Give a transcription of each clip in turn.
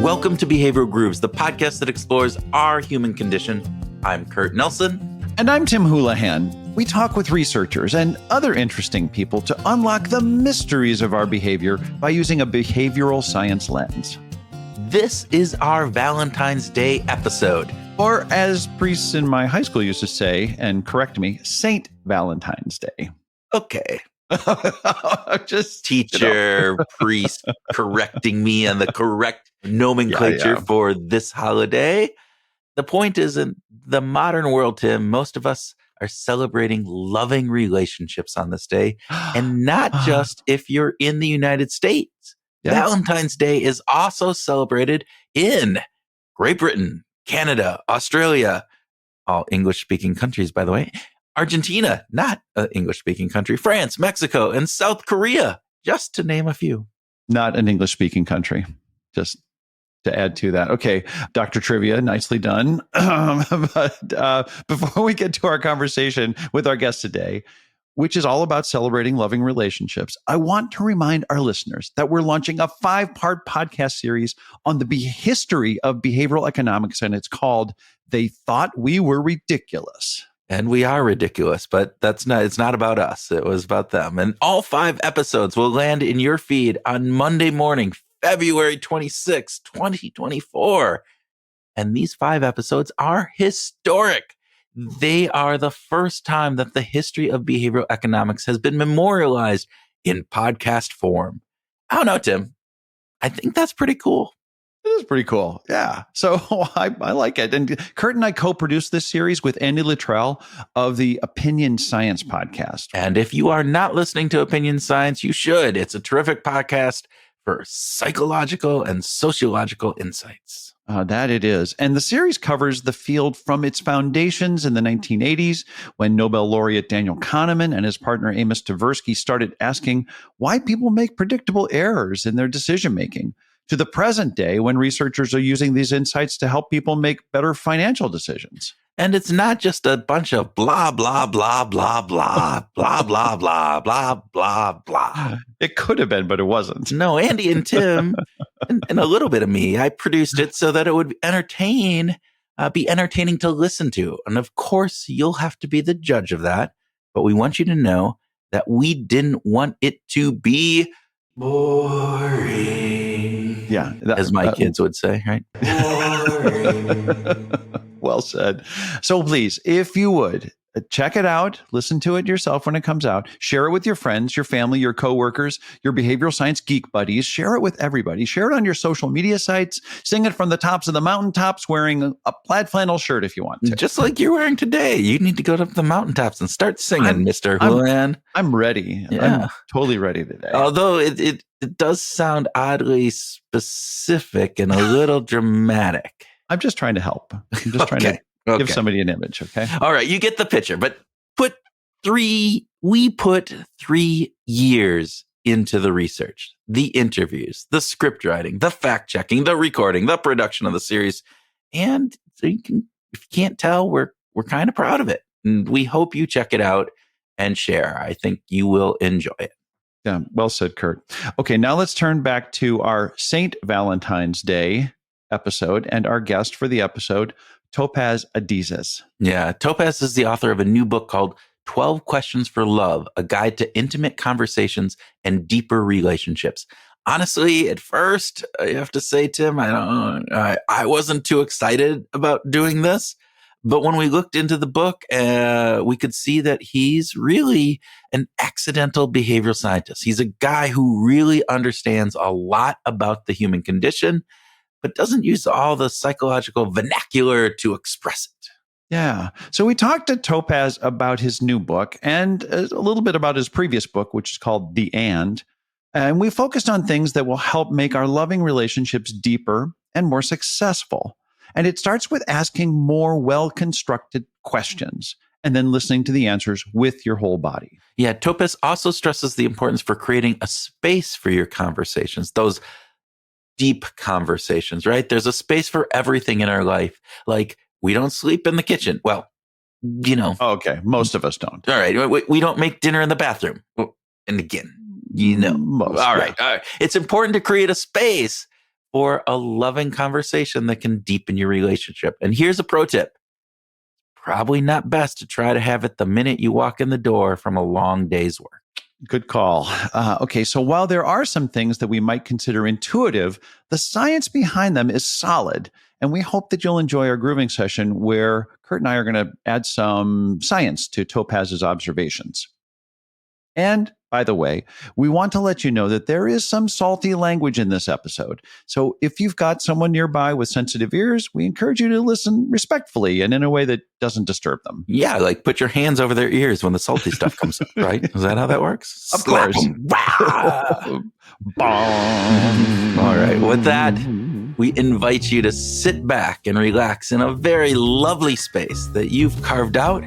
Welcome to Behavioral Grooves, the podcast that explores our human condition. I'm Kurt Nelson. And I'm Tim Houlihan. We talk with researchers and other interesting people to unlock the mysteries of our behavior by using a behavioral science lens. This is our Valentine's Day episode. Or as priests in my high school used to say, and correct me, Saint Valentine's Day. Okay. Just Teacher, priest correcting me on the correct nomenclature for this holiday. The point is, in the modern world, Tim, most of us are celebrating loving relationships on this day, and not just if you're in the United States. Yes. Valentine's Day is also celebrated in Great Britain, Canada, Australia, all English-speaking countries, by the way, Argentina, not an English-speaking country, France, Mexico, and South Korea, just to name a few. Not an English-speaking country, just to add to that. Okay, Dr. Trivia, nicely done. But before we get to our conversation with our guest today, which is all about celebrating loving relationships, I want to remind our listeners that we're launching a 5-part podcast series on the history of behavioral economics, and it's called They Thought We Were Ridiculous. And we are ridiculous, but it's not about us. It was about them. And all 5 episodes will land in your feed on Monday morning, February 26, 2024. And these 5 episodes are historic. They are the first time that the history of behavioral economics has been memorialized in podcast form. I don't know, Tim. I think that's pretty cool. It is pretty cool. Yeah. So I like it. And Kurt and I co-produced this series with Andy Luttrell of the Opinion Science podcast. And if you are not listening to Opinion Science, you should. It's a terrific podcast for psychological and sociological insights. That it is. And the series covers the field from its foundations in the 1980s, when Nobel laureate Daniel Kahneman and his partner Amos Tversky started asking why people make predictable errors in their decision-making, to the present day when researchers are using these insights to help people make better financial decisions. And it's not just a bunch of blah, blah, blah, blah, blah, blah, blah, blah, blah, blah, blah. It could have been, but it wasn't. No, Andy and Tim, and a little bit of me, I produced it so that it would be entertaining to listen to. And of course, you'll have to be the judge of that. But we want you to know that we didn't want it to be boring. Yeah. As my kids would say, right? Boring. Well said. So please, if you would, check it out, listen to it yourself when it comes out, share it with your friends, your family, your coworkers, your behavioral science geek buddies, share it with everybody, share it on your social media sites, sing it from the tops of the mountaintops wearing a plaid flannel shirt if you want to. Just like you're wearing today. You need to go to the mountaintops and start singing, Mr. Houlihan. I'm ready. Yeah. I'm totally ready today. Although it does sound oddly specific and a little dramatic. I'm just trying to help. I'm just trying to give somebody an image, okay? All right, you get the picture. But we put 3 years into the research, the interviews, the script writing, the fact checking, the recording, the production of the series. And so if you can't tell, we're kind of proud of it. And we hope you check it out and share. I think you will enjoy it. Yeah, well said, Kurt. Okay, now let's turn back to our Saint Valentine's Day episode and our guest for the episode, Topaz Adizes. Yeah, Topaz is the author of a new book called 12 Questions for Love, a guide to intimate conversations and deeper relationships. Honestly, at first, I have to say, Tim, I wasn't too excited about doing this. But when we looked into the book, we could see that he's really an accidental behavioral scientist. He's a guy who really understands a lot about the human condition, but doesn't use all the psychological vernacular to express it. Yeah. So we talked to Topaz about his new book and a little bit about his previous book, which is called The And we focused on things that will help make our loving relationships deeper and more successful. And it starts with asking more well-constructed questions and then listening to the answers with your whole body. Yeah. Topaz also stresses the importance for creating a space for your conversations, those deep conversations, right? There's a space for everything in our life. Like, we don't sleep in the kitchen. Well, you know. Okay. Most of us don't. All right. We don't make dinner in the bathroom. And again, you know. Most, all right. It's important to create a space for a loving conversation that can deepen your relationship. And here's a pro tip. Probably not best to try to have it the minute you walk in the door from a long day's work. Good call. Okay, so while there are some things that we might consider intuitive, the science behind them is solid. And we hope that you'll enjoy our grooving session where Kurt and I are going to add some science to Topaz's observations. And by the way, we want to let you know that there is some salty language in this episode. So if you've got someone nearby with sensitive ears, we encourage you to listen respectfully and in a way that doesn't disturb them. Yeah, like put your hands over their ears when the salty stuff comes up, right? Is that how that works? Of course. All right. With that, we invite you to sit back and relax in a very lovely space that you've carved out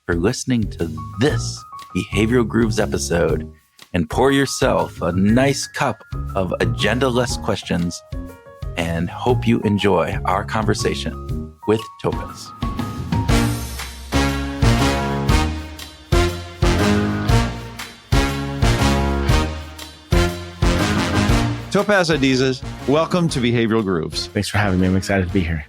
for listening to this Behavioral Grooves episode, and pour yourself a nice cup of agenda-less questions, and hope you enjoy our conversation with Topaz. Topaz Adizes, welcome to Behavioral Grooves. Thanks for having me. I'm excited to be here.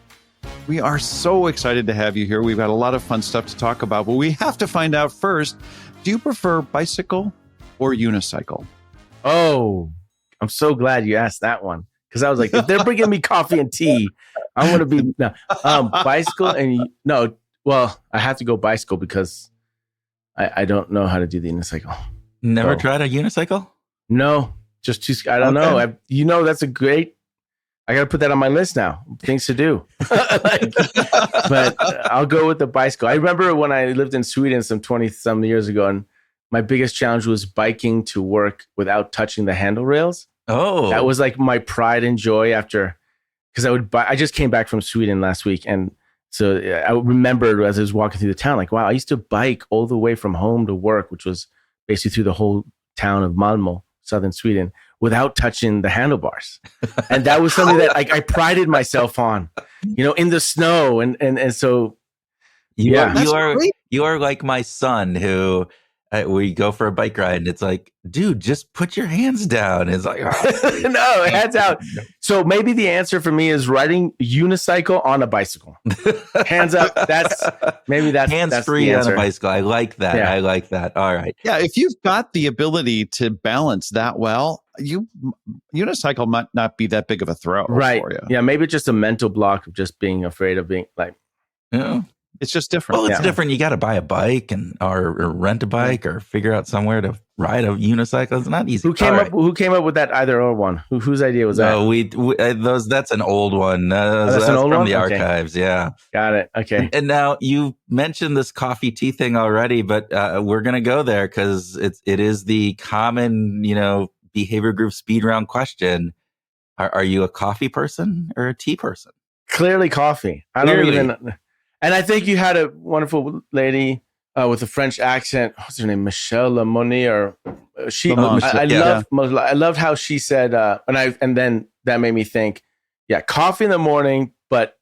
We are so excited to have you here. We've got a lot of fun stuff to talk about, but we have to find out first, do you prefer bicycle or unicycle? Oh, I'm so glad you asked that one. Because I was like, if they're bringing me coffee and tea, I want to be bicycle and well, I have to go bicycle because I don't know how to do the unicycle. Never tried a unicycle? No, just too. I don't know. That's a great. I got to put that on my list now. Things to do. But I'll go with the bicycle. I remember when I lived in Sweden some 20-some years ago, and my biggest challenge was biking to work without touching the handle rails. Oh. That was like my pride and joy because I just came back from Sweden last week. And so I remembered as I was walking through the town, like, wow, I used to bike all the way from home to work, which was basically through the whole town of Malmö, southern Sweden, without touching the handlebars. And that was something that I prided myself on, in the snow. And so, you are like my son who we go for a bike ride and it's like, dude, just put your hands down. It's like, oh. No, hands out. So maybe the answer for me is riding unicycle on a bicycle. Hands up. That's hands free on a bicycle. I like that. Yeah. I like that. All right. Yeah. If you've got the ability to balance that well, unicycle might not be that big of a throw for you. Yeah. Maybe it's just a mental block of just being afraid of being like, yeah. It's just different. Well, it's different. You got to buy a bike or rent a bike or figure out somewhere to ride a unicycle. It's not easy. Who came up with that either or one? Whose idea was that? No, that's an old one. That's an old from one? The archives. Yeah. Got it. Okay. And now you mentioned this coffee tea thing already, but we're going to go there because it is the common, behavior group speed round question. Are you a coffee person or a tea person? Clearly coffee. I don't even... And I think you had a wonderful lady with a French accent. What's her name? Michelle Lamoni, or she. I loved how she said, and then that made me think, coffee in the morning, but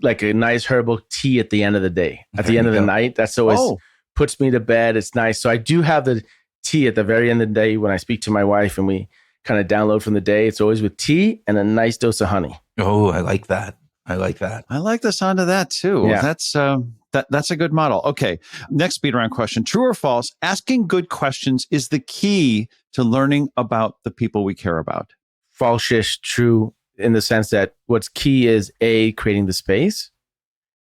like a nice herbal tea at the end of the day, at the end of the night. That's always puts me to bed. It's nice. So I do have the tea at the very end of the day when I speak to my wife and we kind of download from the day. It's always with tea and a nice dose of honey. Oh, I like that. I like that. I like the sound of that too. Yeah. That's a good model. Okay. Next speed round question. True or false? Asking good questions is the key to learning about the people we care about. False-ish, true in the sense that what's key is A, creating the space,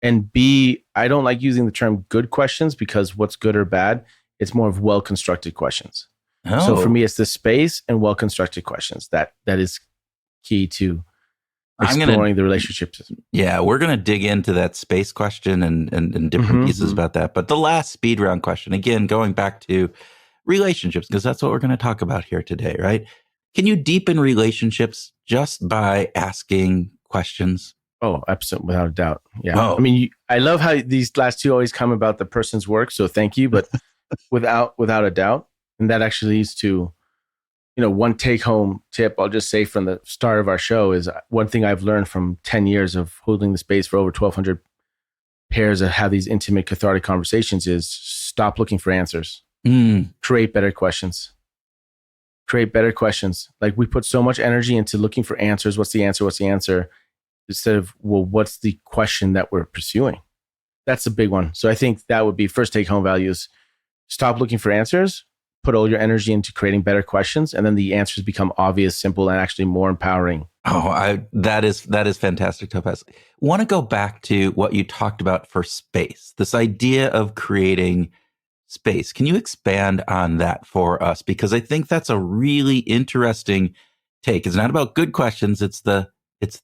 and B, I don't like using the term good questions because what's good or bad, it's more of well-constructed questions. Oh. So for me, it's the space and well-constructed questions that is key to exploring the relationships. Yeah, we're going to dig into that space question and different pieces about that. But the last speed round question, again, going back to relationships, because that's what we're going to talk about here today, right? Can you deepen relationships just by asking questions? Oh, absolutely, without a doubt. Yeah. Oh. I mean, I love how these last two always come about the person's work. So thank you, but without a doubt. And that actually leads to one take-home tip I'll just say from the start of our show is one thing I've learned from 10 years of holding the space for over 1,200 pairs that have these intimate, cathartic conversations is stop looking for answers. Create better questions. create better questions. Like we put so much energy into looking for answers. What's the answer? What's the answer? Instead of, well, what's the question that we're pursuing? That's a big one. So I think that would be first take home values. Stop looking for answers, put all your energy into creating better questions, and then the answers become obvious, simple, and actually more empowering. Oh, that is fantastic, Topaz. Want to go back to what you talked about for space, this idea of creating space. Can you expand on that for us? Because I think that's a really interesting take. It's not about good questions. It's the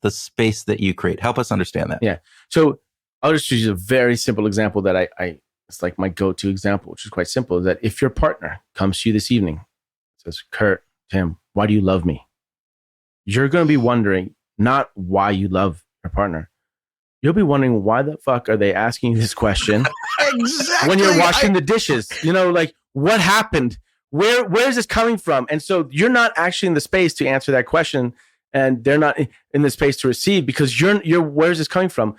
space that you create. Help us understand that. Yeah. So I'll just use a very simple example that I it's like my go-to example, which is quite simple, is that if your partner comes to you this evening, says, Kurt, Tim, why do you love me? You're going to be wondering not why you love your partner. You'll be wondering, why the fuck are they asking you this question exactly. when you're washing the dishes? You know, like, what happened? Where is this coming from? And so you're not actually in the space to answer that question, and they're not in the space to receive, because you're where's this coming from?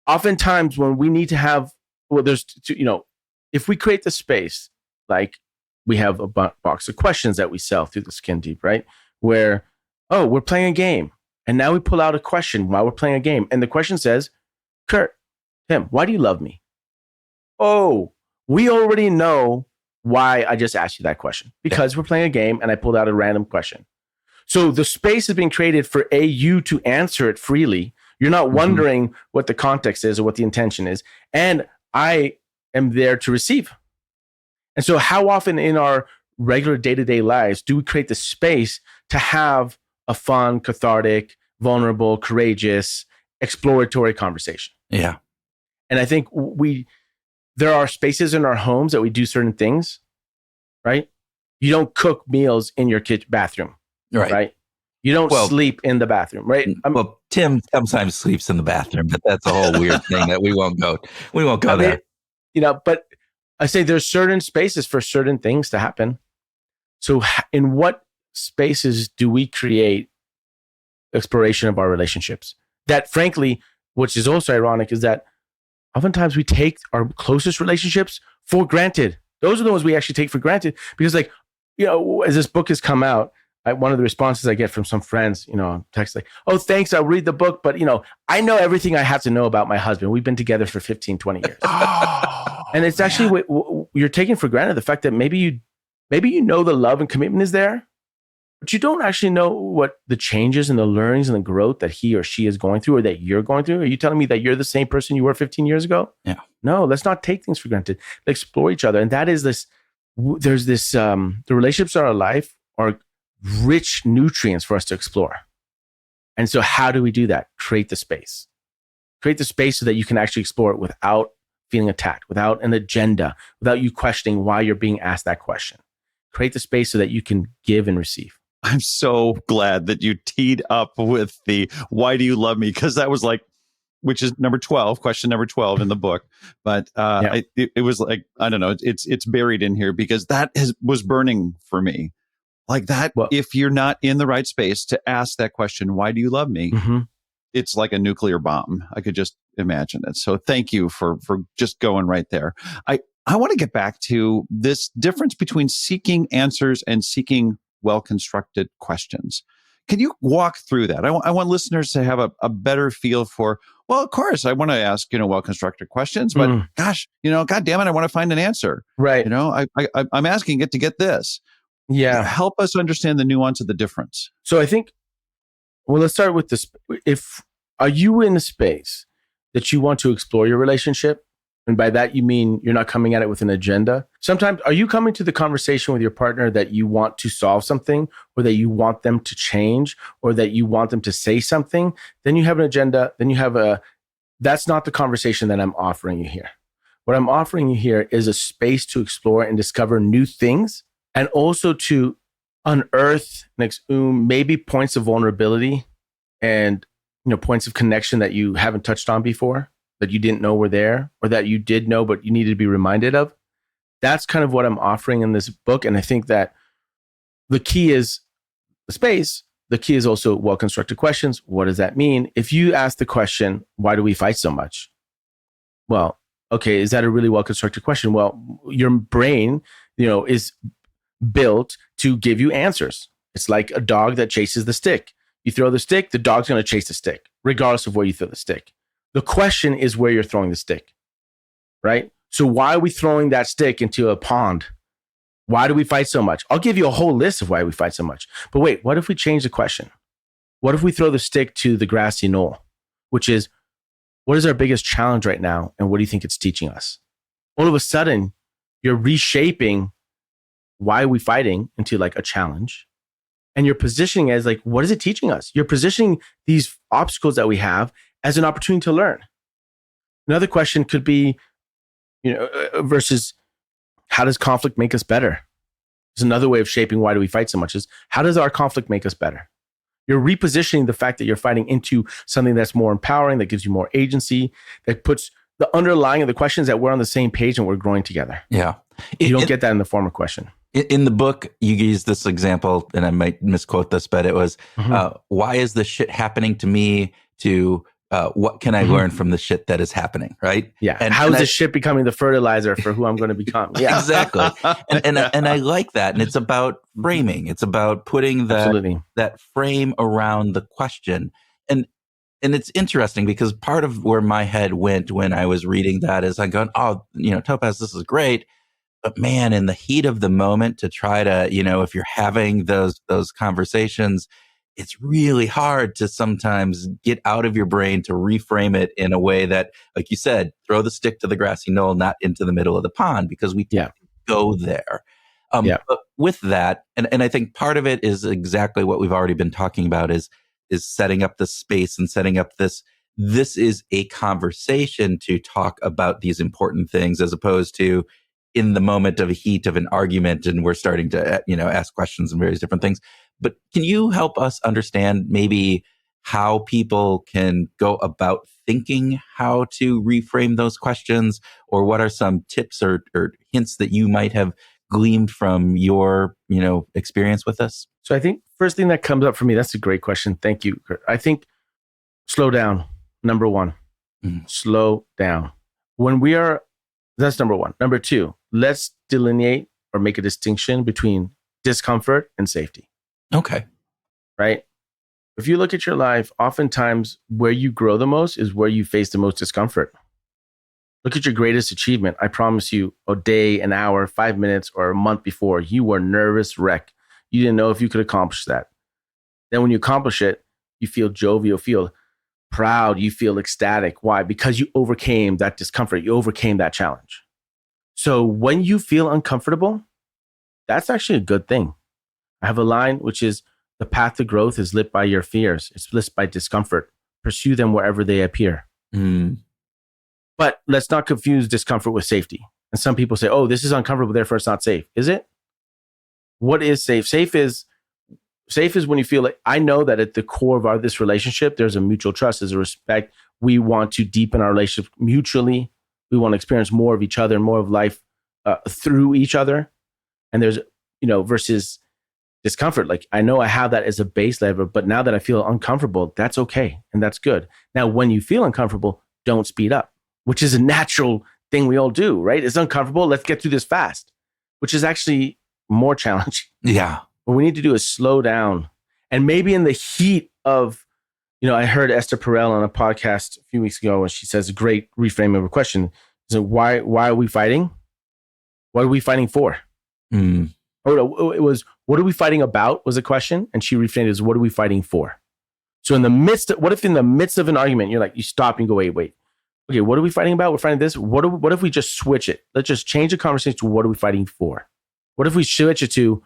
Oftentimes when we need to have, well, there's, you know, if we create the space, like we have a box of questions that we sell through the Skin Deep, right? Where, oh, we're playing a game. And now we pull out a question while we're playing a game. And the question says, Kurt, Tim, why do you love me? Oh, we already know why I just asked you that question, because we're playing a game and I pulled out a random question. So the space is being created for you to answer it freely. You're not wondering what the context is or what the intention is. And I am there to receive. And so how often in our regular day-to-day lives do we create the space to have a fun, cathartic, vulnerable, courageous, exploratory conversation? Yeah. And I think there are spaces in our homes that we do certain things, right? You don't cook meals in your bathroom, right? You don't sleep in the bathroom, right? Well, Tim sometimes sleeps in the bathroom, but that's a whole weird thing that we won't go there. You know, but I say there's certain spaces for certain things to happen. So in what spaces do we create exploration of our relationships? That frankly, which is also ironic, is that oftentimes we take our closest relationships for granted. Those are the ones we actually take for granted, because, like, you know, as this book has come out, one of the responses I get from some friends, you know, text like, oh, thanks, I'll read the book, but, you know, I know everything I have to know about my husband. We've been together for 15, 20 years. And it's actually, you're taking for granted the fact that maybe you know the love and commitment is there, but you don't actually know what the changes and the learnings and the growth that he or she is going through, or that you're going through. Are you telling me that you're the same person you were 15 years ago? Yeah. No, let's not take things for granted. Let's explore each other. And that is there's this, the relationships in our life are rich nutrients for us to explore. And so how do we do that? Create the space. Create the space so that you can actually explore it without feeling attacked, without an agenda, without you questioning why you're being asked that question. Create the space so that you can give and receive. I'm so glad that you teed up with the why do you love me? Because that was like, which is question number 12 in the book. But it was like, I don't know, it's buried in here because that was burning for me. Like that, if you're not in the right space to ask that question, why do you love me? It's like a nuclear bomb. I could just imagine it. So thank you for just going right there. I want to get back to this difference between seeking answers and seeking well-constructed questions. Can you walk through that? I want listeners to have a better feel for, well, of course, I want to ask, well-constructed questions, but gosh, God damn it, I want to find an answer. Right. I'm asking it to get this. Yeah. Help us understand the nuance of the difference. So I think, let's start with this. Are you in a space that you want to explore your relationship? And by that, you mean you're not coming at it with an agenda. Sometimes, are you coming to the conversation with your partner that you want to solve something, or that you want them to change, or that you want them to say something? Then you have an agenda. Then you have that's not the conversation that I'm offering you here. What I'm offering you here is a space to explore and discover new things, and also to unearth and exhume maybe points of vulnerability and points of connection that you haven't touched on before, that you didn't know were there, or that you did know but you needed to be reminded of. That's kind of what I'm offering in this book. And I think that the key is the space. The key is also well-constructed questions. What does that mean? If you ask the question, why do we fight so much? Well, okay, is that a really well-constructed question? Well, your brain, is built to give you answers. It's like a dog that chases the stick. You throw the stick, the dog's going to chase the stick, regardless of where you throw the stick. The question is where you're throwing the stick, right? So why are we throwing that stick into a pond? Why do we fight so much? I'll give you a whole list of why we fight so much. But wait, what if we change the question? What if we throw the stick to the grassy knoll, which is, what is our biggest challenge right now? And what do you think it's teaching us? All of a sudden, you're reshaping why are we fighting into like a challenge. And you're positioning it as like, what is it teaching us? You're positioning these obstacles that we have as an opportunity to learn. Another question could be, versus how does conflict make us better? It's another way of shaping why do we fight so much is how does our conflict make us better? You're repositioning the fact that you're fighting into something that's more empowering, that gives you more agency, that puts the underlying of the questions that we're on the same page and we're growing together. Yeah. You don't get that in the form of question. In the book, you use this example, and I might misquote this, but it was, why is this shit happening to me? To what can I learn from the shit that is happening, right? Yeah. And how is this shit becoming the fertilizer for who I'm going to become? Yeah. Exactly. And I like that. And it's about framing. It's about putting that frame around the question. And it's interesting because part of where my head went when I was reading that is I go, oh, Topaz, this is great. But man, in the heat of the moment to try to, if you're having those conversations, it's really hard to sometimes get out of your brain to reframe it in a way that, like you said, throw the stick to the grassy knoll, not into the middle of the pond, because we can't go there. But with that, and I think part of it is exactly what we've already been talking about is setting up the space and setting up this is a conversation to talk about these important things as opposed to in the moment of a heat of an argument and we're starting to, ask questions and various different things. But can you help us understand maybe how people can go about thinking how to reframe those questions, or what are some tips or hints that you might have gleaned from your, experience with this? So I think first thing that comes up for me, that's a great question. Thank you, Kurt. I think slow down. Number one, slow down. That's number one. Number two, let's delineate or make a distinction between discomfort and safety. Okay. Right? If you look at your life, oftentimes where you grow the most is where you face the most discomfort. Look at your greatest achievement. I promise you, a day, an hour, 5 minutes, or a month before, you were nervous wreck. You didn't know if you could accomplish that. Then when you accomplish it, you feel jovial, feel proud, you feel ecstatic. Why? Because you overcame that discomfort. You overcame that challenge. So when you feel uncomfortable, that's actually a good thing. I have a line which is, the path to growth is lit by your fears. It's lit by discomfort. Pursue them wherever they appear. But let's not confuse discomfort with safety. And some people say, oh, this is uncomfortable, therefore it's not safe. Is it? What is safe? Safe is when you feel like, I know that at the core of this relationship, there's a mutual trust, there's a respect. We want to deepen our relationship mutually. We want to experience more of each other and more of life through each other. And there's, versus discomfort. Like, I know I have that as a base level, but now that I feel uncomfortable, that's okay. And that's good. Now, when you feel uncomfortable, don't speed up, which is a natural thing we all do, right? It's uncomfortable. Let's get through this fast, which is actually more challenging. Yeah. What we need to do is slow down. And maybe in the heat of, I heard Esther Perel on a podcast a few weeks ago, and she says a great reframing of a question. So why are we fighting? What are we fighting for? Oh, it was, what are we fighting about was a question. And she reframed it as, what are we fighting for? So what if in the midst of an argument, you're like, you stop and you go, wait. Okay, what are we fighting about? We're fighting this. What if we just switch it? Let's just change the conversation to what are we fighting for? What if we switch it to,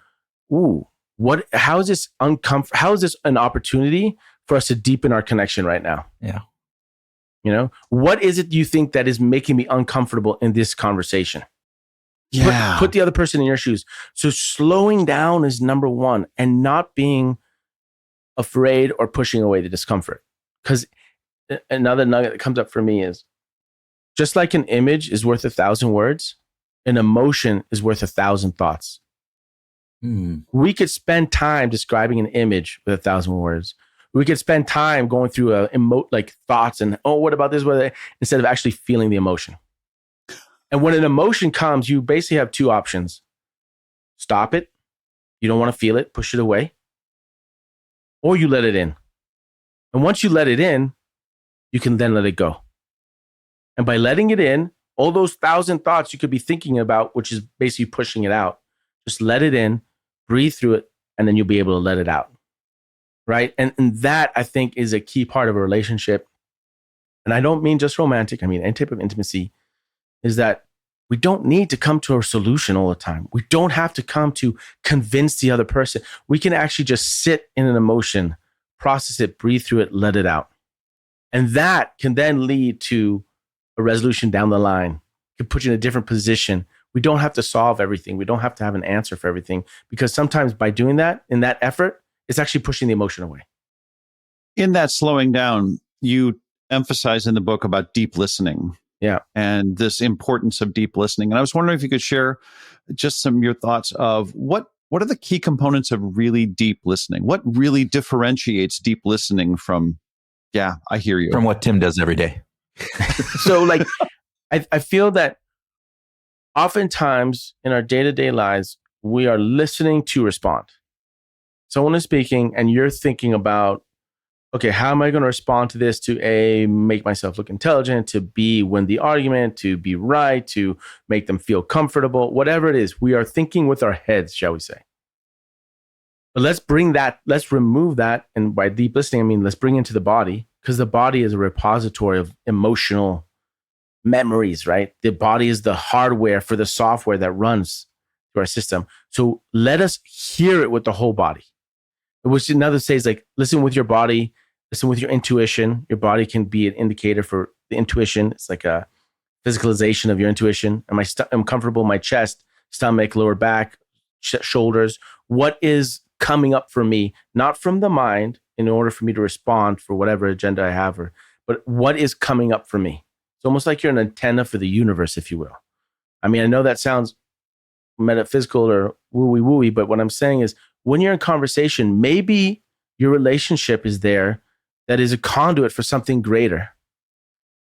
how is this an opportunity for us to deepen our connection right now? Yeah. What is it you think that is making me uncomfortable in this conversation? Yeah. Put the other person in your shoes. So slowing down is number one, and not being afraid or pushing away the discomfort. Because another nugget that comes up for me is, just like an image is worth 1,000 words, an emotion is worth 1,000 thoughts. We could spend time describing an image with 1,000 words. We could spend time going through thoughts and, what about this? Instead of actually feeling the emotion. And when an emotion comes, you basically have two options. Stop it. You don't want to feel it. Push it away. or you let it in. And once you let it in, you can then let it go. And by letting it in, all those 1,000 thoughts you could be thinking about, which is basically pushing it out, just let it in, breathe through it, and then you'll be able to let it out. Right? And that, I think, is a key part of a relationship. And I don't mean just romantic. I mean, any type of intimacy is that we don't need to come to a solution all the time. We don't have to come to convince the other person. We can actually just sit in an emotion, process it, breathe through it, let it out. And that can then lead to a resolution down the line. It can put you in a different position. We don't have to solve everything. We don't have to have an answer for everything, because sometimes by doing that, in that effort, it's actually pushing the emotion away. In that slowing down, you emphasize in the book about deep listening. Yeah. And this importance of deep listening. And I was wondering if you could share just some of your thoughts of what are the key components of really deep listening? What really differentiates deep listening from, yeah, I hear you, from what Tim does every day? So like, I feel that oftentimes in our day-to-day lives, we are listening to respond. Someone is speaking and you're thinking about, okay, how am I going to respond to this to A, make myself look intelligent, to B, win the argument, to be right, to make them feel comfortable, whatever it is. We are thinking with our heads, shall we say. But let's remove that. And by deep listening, I mean, let's bring into the body, because the body is a repository of emotional memories, right? The body is the hardware for the software that runs through our system. So let us hear it with the whole body. Which another says, like, listen with your body, listen with your intuition. Your body can be an indicator for the intuition. It's like a physicalization of your intuition. I'm comfortable in my chest, stomach, lower back, shoulders. What is coming up for me, not from the mind, in order for me to respond for whatever agenda I have, but what is coming up for me? It's almost like you're an antenna for the universe, if you will. I mean, I know that sounds metaphysical or wooey, but what I'm saying is, when you're in conversation, maybe your relationship is there that is a conduit for something greater.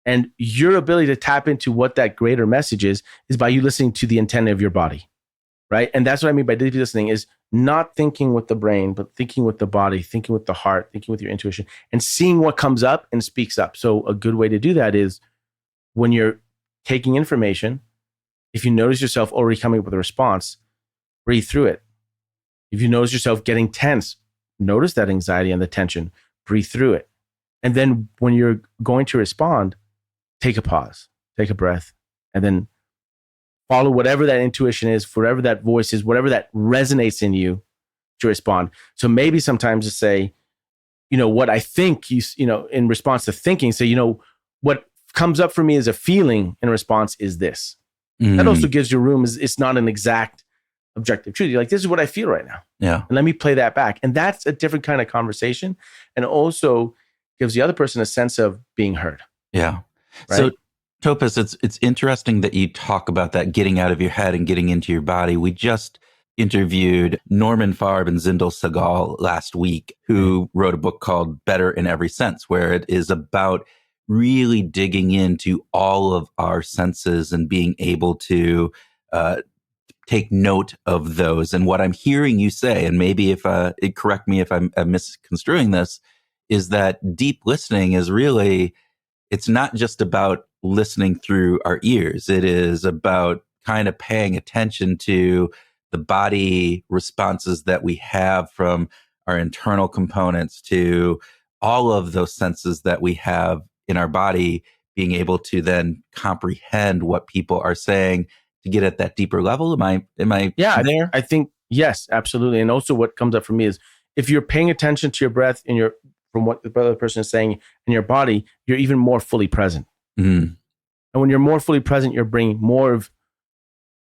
And your ability to tap into what that greater message is by you listening to the antenna of your body, right? And that's what I mean by deep listening, is not thinking with the brain, but thinking with the body, thinking with the heart, thinking with your intuition, and seeing what comes up and speaks up. So a good way to do that is when you're taking information, if you notice yourself already coming up with a response, breathe through it. If you notice yourself getting tense, notice that anxiety and the tension, breathe through it. And then when you're going to respond, take a pause, take a breath, and then follow whatever that intuition is, whatever that voice is, whatever that resonates in you to respond. So maybe sometimes to say, what I think, in response to thinking, say, what comes up for me as a feeling in response is this. That also gives you room. It's not an exact objective truth. You're like, this is what I feel right now. Yeah. And let me play that back. And that's a different kind of conversation. And also gives the other person a sense of being heard. Yeah. Right? So Topaz, it's interesting that you talk about that getting out of your head and getting into your body. We just interviewed Norman Farb and Zindel Segal last week, who wrote a book called Better in Every Sense, where it is about really digging into all of our senses and being able to take note of those. And what I'm hearing you say, and maybe if correct me if I'm misconstruing this, is that deep listening is really, it's not just about listening through our ears. It is about kind of paying attention to the body responses that we have from our internal components to all of those senses that we have in our body, being able to then comprehend what people are saying to get at that deeper level. Am I there? I think, yes, absolutely. And also what comes up for me is, if you're paying attention to your breath and from what the other person is saying in your body, you're even more fully present. Mm-hmm. And when you're more fully present, you're bringing more of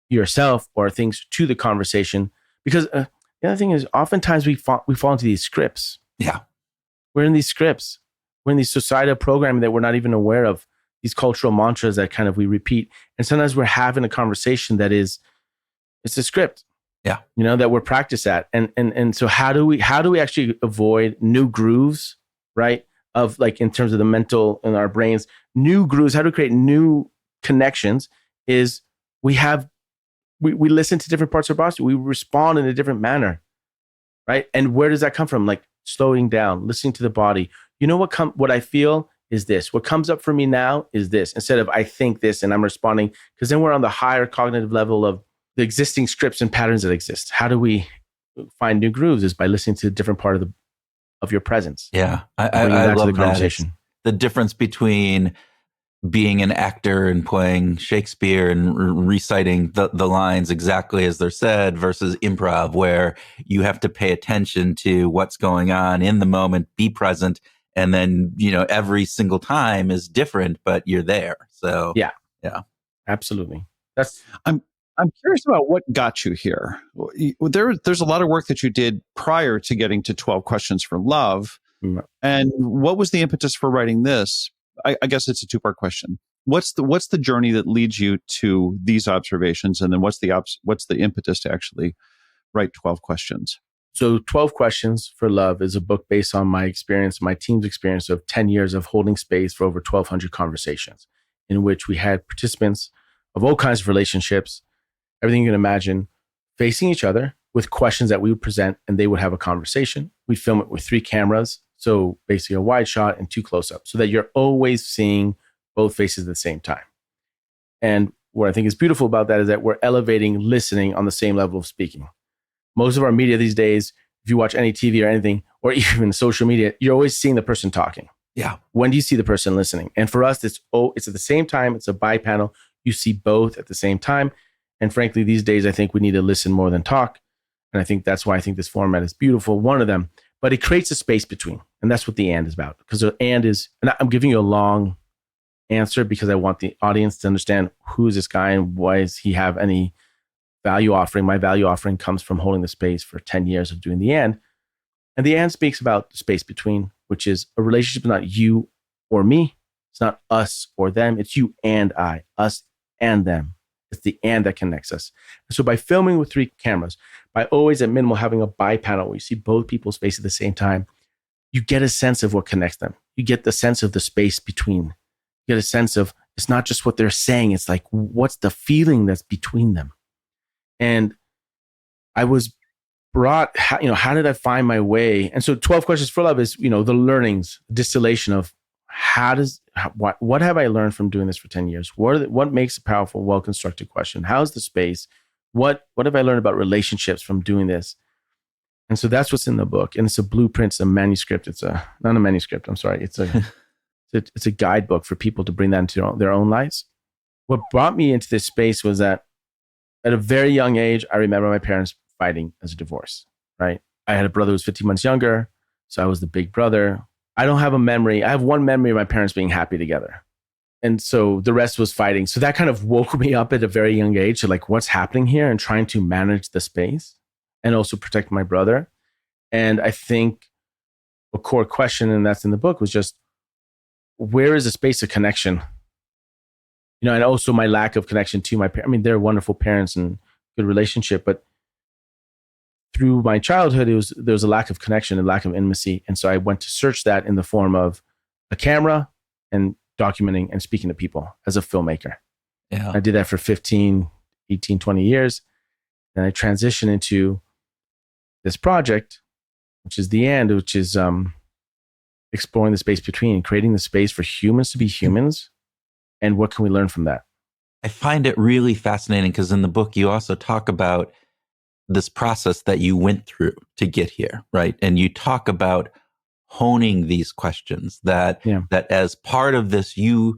yourself or things to the conversation. Because the other thing is, oftentimes we fall into these scripts. Yeah. We're in these scripts. We're in these societal programming that we're not even aware of. These cultural mantras that kind of we repeat. And sometimes we're having a conversation that is, it's a script. Yeah. That we're practiced at. And so how do we actually avoid new grooves, right? Of like, in terms of the mental in our brains, new grooves, how to create new connections is we listen to different parts of our body. We respond in a different manner, right? And where does that come from? Like slowing down, listening to the body. You know what I feel is this. What comes up for me now is this, instead of I think this and I'm responding, because then we're on the higher cognitive level of the existing scripts and patterns that exist. How do we find new grooves? Is by listening to a different part of your presence. Yeah, I love the conversation. The difference between being an actor and playing Shakespeare and reciting the lines exactly as they're said versus improv, where you have to pay attention to what's going on in the moment, be present, and then, every single time is different, but you're there. So yeah, absolutely. I'm curious about what got you here. There's a lot of work that you did prior to getting to 12 Questions for Love. Mm-hmm. And what was the impetus for writing this? I guess it's a two-part question. What's the journey that leads you to these observations? And then what's the impetus to actually write 12 questions? So 12 Questions for Love is a book based on my experience, my team's experience of 10 years of holding space for over 1,200 conversations, in which we had participants of all kinds of relationships, everything you can imagine, facing each other with questions that we would present, and they would have a conversation. We'd film it with 3 cameras. So basically a wide shot and 2 close-ups, so that you're always seeing both faces at the same time. And what I think is beautiful about that is that we're elevating listening on the same level of speaking. Most of our media these days, if you watch any TV or anything, or even social media, you're always seeing the person talking. Yeah. When do you see the person listening? And for us, it's at the same time. It's a bi-panel. You see both at the same time. And frankly, these days, I think we need to listen more than talk. And I think that's why I think this format is beautiful. One of them. But it creates a space between. And that's what the and is about. Because the and is, and I'm giving you a long answer because I want the audience to understand who is this guy and why does he have any value offering. My value offering comes from holding the space for 10 years of doing the and. And the and speaks about the space between, which is a relationship, not you or me. It's not us or them. It's you and I, us and them. It's the and that connects us. So by filming with 3 cameras, by always at minimal having a bi-panel where you see both people's face at the same time, you get a sense of what connects them. You get the sense of the space between. You get a sense of, it's not just what they're saying. It's like, what's the feeling that's between them? And I was brought, how did I find my way? And so 12 Questions for Love is, the learnings, distillation of what have I learned from doing this for 10 years? What makes a powerful, well-constructed question? How's the space? What have I learned about relationships from doing this? And so that's what's in the book. And it's a blueprint, it's a manuscript. It's not a manuscript. I'm sorry. It's a guidebook for people to bring that into their own lives. What brought me into this space was that at a very young age, I remember my parents fighting as a divorce, right? I had a brother who was 15 months younger. So I was the big brother. I don't have a memory. I have one memory of my parents being happy together. And so the rest was fighting. So that kind of woke me up at a very young age to like, what's happening here, and trying to manage the space and also protect my brother. And I think a core question, and that's in the book, was just, where is the space of connection? And also my lack of connection to my parents. I mean, they're wonderful parents and good relationship, but through my childhood, there was a lack of connection and lack of intimacy. And so I went to search that in the form of a camera and documenting and speaking to people as a filmmaker. Yeah. I did that for 15, 18, 20 years. Then I transitioned into this project, which is the end, which is exploring the space between, creating the space for humans to be humans. And what can we learn from that? I find it really fascinating because in the book, you also talk about this process that you went through to get here, right? And you talk about honing these questions that as part of this, you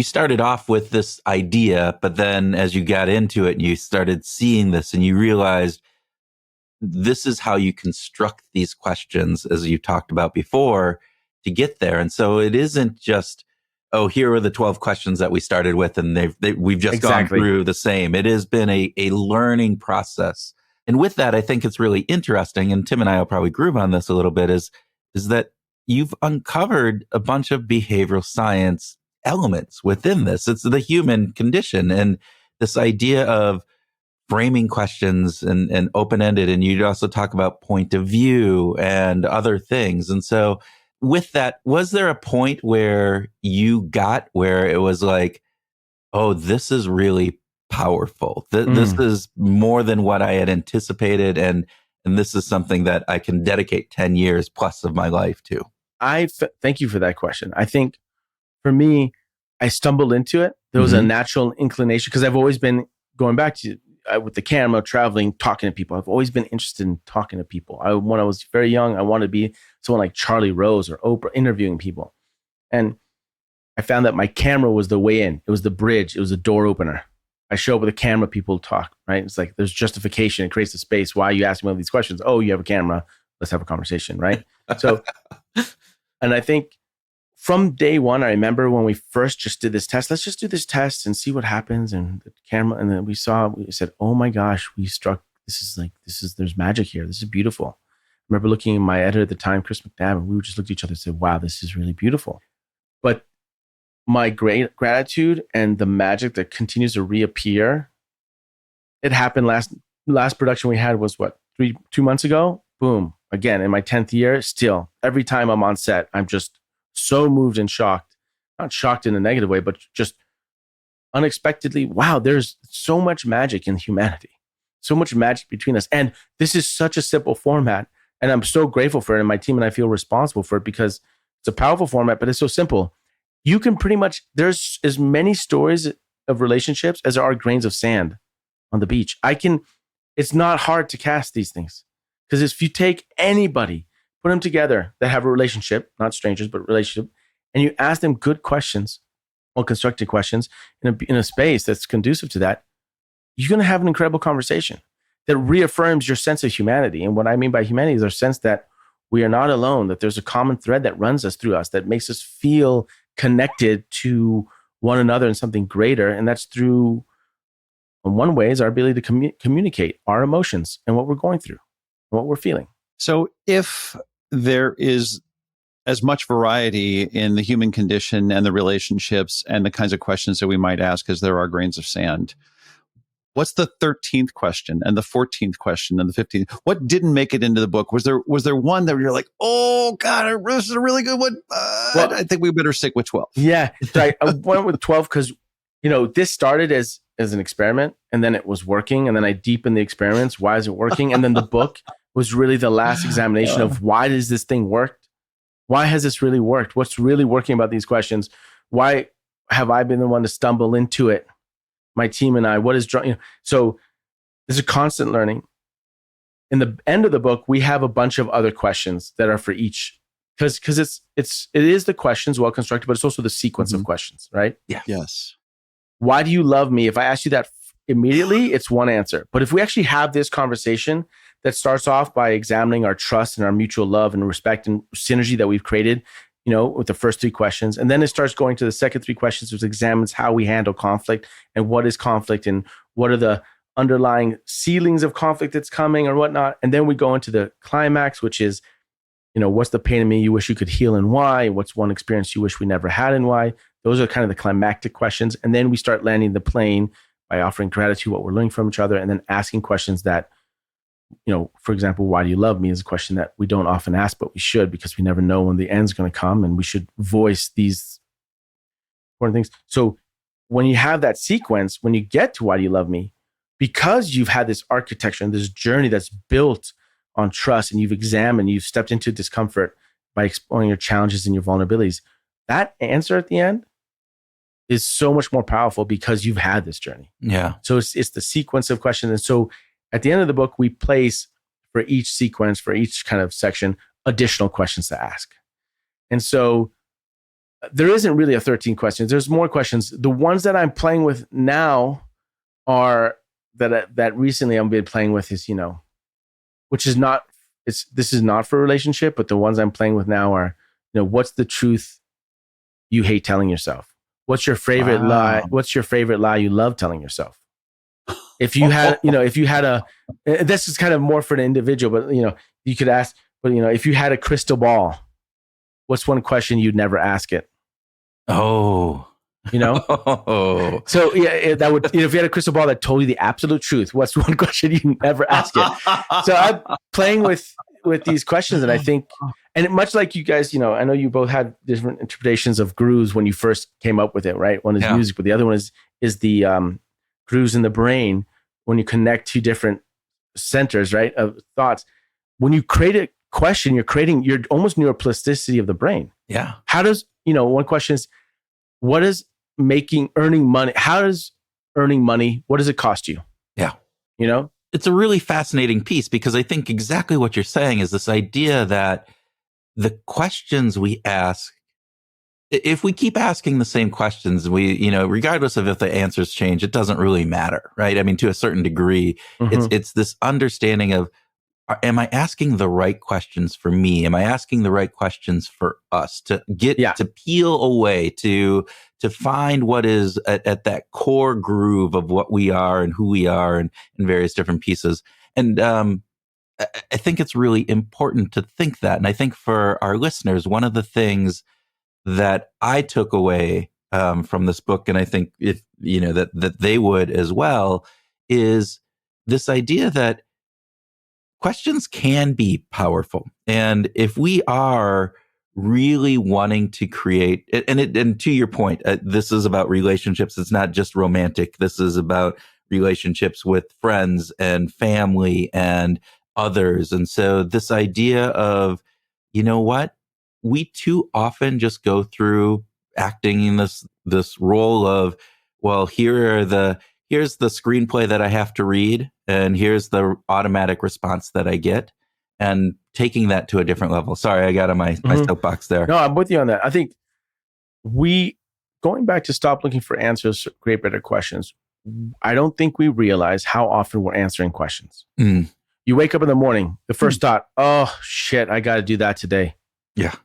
started off with this idea, but then as you got into it, you started seeing this and you realized this is how you construct these questions, as you talked about before, to get there. And so it isn't just, oh, here are the 12 questions that we started with, and we've just gone through the same. It has been a learning process. And with that, I think it's really interesting, and Tim and I will probably groove on this a little bit, is that you've uncovered a bunch of behavioral science elements within this. It's the human condition and this idea of framing questions and open-ended. And you'd also talk about point of view and other things. And so with that, was there a point where you got where it was like, oh, this is really powerful. This is more than what I had anticipated. And And this is something that I can dedicate 10 years plus of my life to. Thank you for that question. I think for me, I stumbled into it. There was a natural inclination because I've always been going back to with the camera, traveling, talking to people. I've always been interested in talking to people. When I was very young, I wanted to be someone like Charlie Rose or Oprah, interviewing people. And I found that my camera was the way in. It was the bridge. It was the door opener. I show up with a camera, people talk, right? It's like there's justification. It creates a space. Why are you asking me all these questions? Oh, you have a camera. Let's have a conversation, right? So, and I think from day one, I remember when we first just did this test, let's just do this test and see what happens. And the camera, and then we said, oh my gosh, there's magic here. This is beautiful. I remember looking at my editor at the time, Chris McNabb, and we just looked at each other and said, wow, this is really beautiful. But my great gratitude and the magic that continues to reappear, it happened last production we had was 2 months ago? Boom. Again, in my 10th year, still, every time I'm on set, I'm just so moved and shocked, not shocked in a negative way, but just unexpectedly, wow, there's so much magic in humanity, so much magic between us. And this is such a simple format. And I'm so grateful for it. And my team and I feel responsible for it because it's a powerful format, but it's so simple. You can pretty much, there's as many stories of relationships as there are grains of sand on the beach. It's not hard to cast these things because if you take anybody, put them together that have a relationship, not strangers, but relationship, and you ask them good questions, well, constructed questions in a space that's conducive to that, you're going to have an incredible conversation that reaffirms your sense of humanity. And what I mean by humanity is our sense that we are not alone, that there's a common thread that runs us through us, that makes us feel connected to one another and something greater. And that's through, in one way, is our ability to communicate our emotions and what we're going through and what we're feeling. So if there is as much variety in the human condition and the relationships and the kinds of questions that we might ask as there are grains of sand, what's the 13th question and the 14th question and the 15th? What didn't make it into the book? Was there one that you're like, oh God, this is a really good one? Well, I think we better stick with 12. Yeah. So I went with 12 because, this started as an experiment and then it was working. And then I deepened the experiments. Why is it working? And then the book was really the last examination of why does this thing work? Why has this really worked? What's really working about these questions? Why have I been the one to stumble into it? My team and I, what is drawing? So there's a constant learning. In the end of the book, we have a bunch of other questions that are for each, because it is the questions well constructed, but it's also the sequence of questions, right? Yeah. Yes. Why do you love me? If I ask you that immediately, it's one answer. But if we actually have this conversation that starts off by examining our trust and our mutual love and respect and synergy that we've created, with the first 3 questions. And then it starts going to the second 3 questions, which examines how we handle conflict and what is conflict and what are the underlying ceilings of conflict that's coming or whatnot. And then we go into the climax, which is, what's the pain in me you wish you could heal and why? What's one experience you wish we never had and why? Those are kind of the climactic questions. And then we start landing the plane by offering gratitude, what we're learning from each other, and then asking questions that, for example, why do you love me is a question that we don't often ask, but we should, because we never know when the end's going to come, and we should voice these important things. So when you have that sequence, when you get to why do you love me, because you've had this architecture and this journey that's built on trust and you've stepped into discomfort by exploring your challenges and your vulnerabilities, that answer at the end is so much more powerful because you've had this journey. Yeah. So it's the sequence of questions. And so at the end of the book, we place for each sequence, for each kind of section, additional questions to ask. And so there isn't really a 13 questions. There's more questions. The ones that I'm playing with now are that recently I've been playing with is, which is not, this is not for a relationship, but the ones I'm playing with now are, what's the truth you hate telling yourself? What's your favorite lie? What's your favorite lie you love telling yourself? If you had, this is kind of more for an individual, but, you could ask, but, if you had a crystal ball, what's one question you'd never ask it? Oh, So yeah, that would, if you had a crystal ball that told you the absolute truth, what's one question you never ask it? So I'm playing with these questions, and I think, and much like you guys, I know you both had different interpretations of grooves when you first came up with it, right? One is music, but the other one is the grooves in the brain when you connect 2 different centers, right, of thoughts. When you create a question, you're almost neuroplasticity of the brain. Yeah. How does, one question is, what is earning money? How does earning money, what does it cost you? Yeah. It's a really fascinating piece, because I think exactly what you're saying is this idea that the questions we ask, if we keep asking the same questions, regardless of if the answers change, it doesn't really matter, right? I mean, to a certain degree, it's this understanding of, am I asking the right questions for me? Am I asking the right questions for us to get to peel away, to find what is at that core groove of what we are and who we are, and in various different pieces. And I think it's really important to think that. And I think for our listeners, one of the things that I took away from this book, and I think that they would as well, is this idea that questions can be powerful. And if we are really wanting to create, and to your point, this is about relationships. It's not just romantic. This is about relationships with friends and family and others. And so this idea of, we too often just go through acting in this role of, well, here's the screenplay that I have to read, and here's the automatic response that I get, and taking that to a different level. Sorry, I got on my soapbox there. No, I'm with you on that. I think going back to stop looking for answers, create better questions. I don't think we realize how often we're answering questions. You wake up in the morning, the first thought, oh shit, I got to do that today. Yeah.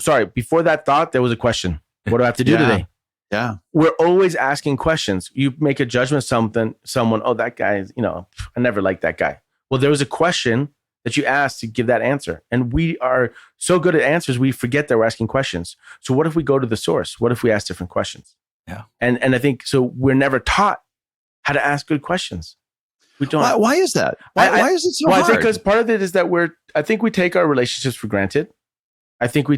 Sorry, before that thought, there was a question. What do I have to do today? Yeah. We're always asking questions. You make a judgment someone, oh, that guy is, I never liked that guy. Well, there was a question that you asked to give that answer. And we are so good at answers, we forget that we're asking questions. So what if we go to the source? What if we ask different questions? Yeah. And I think, so we're never taught how to ask good questions. We don't. Why is that? Why is it so hard? I think because part of it is that I think we take our relationships for granted. I think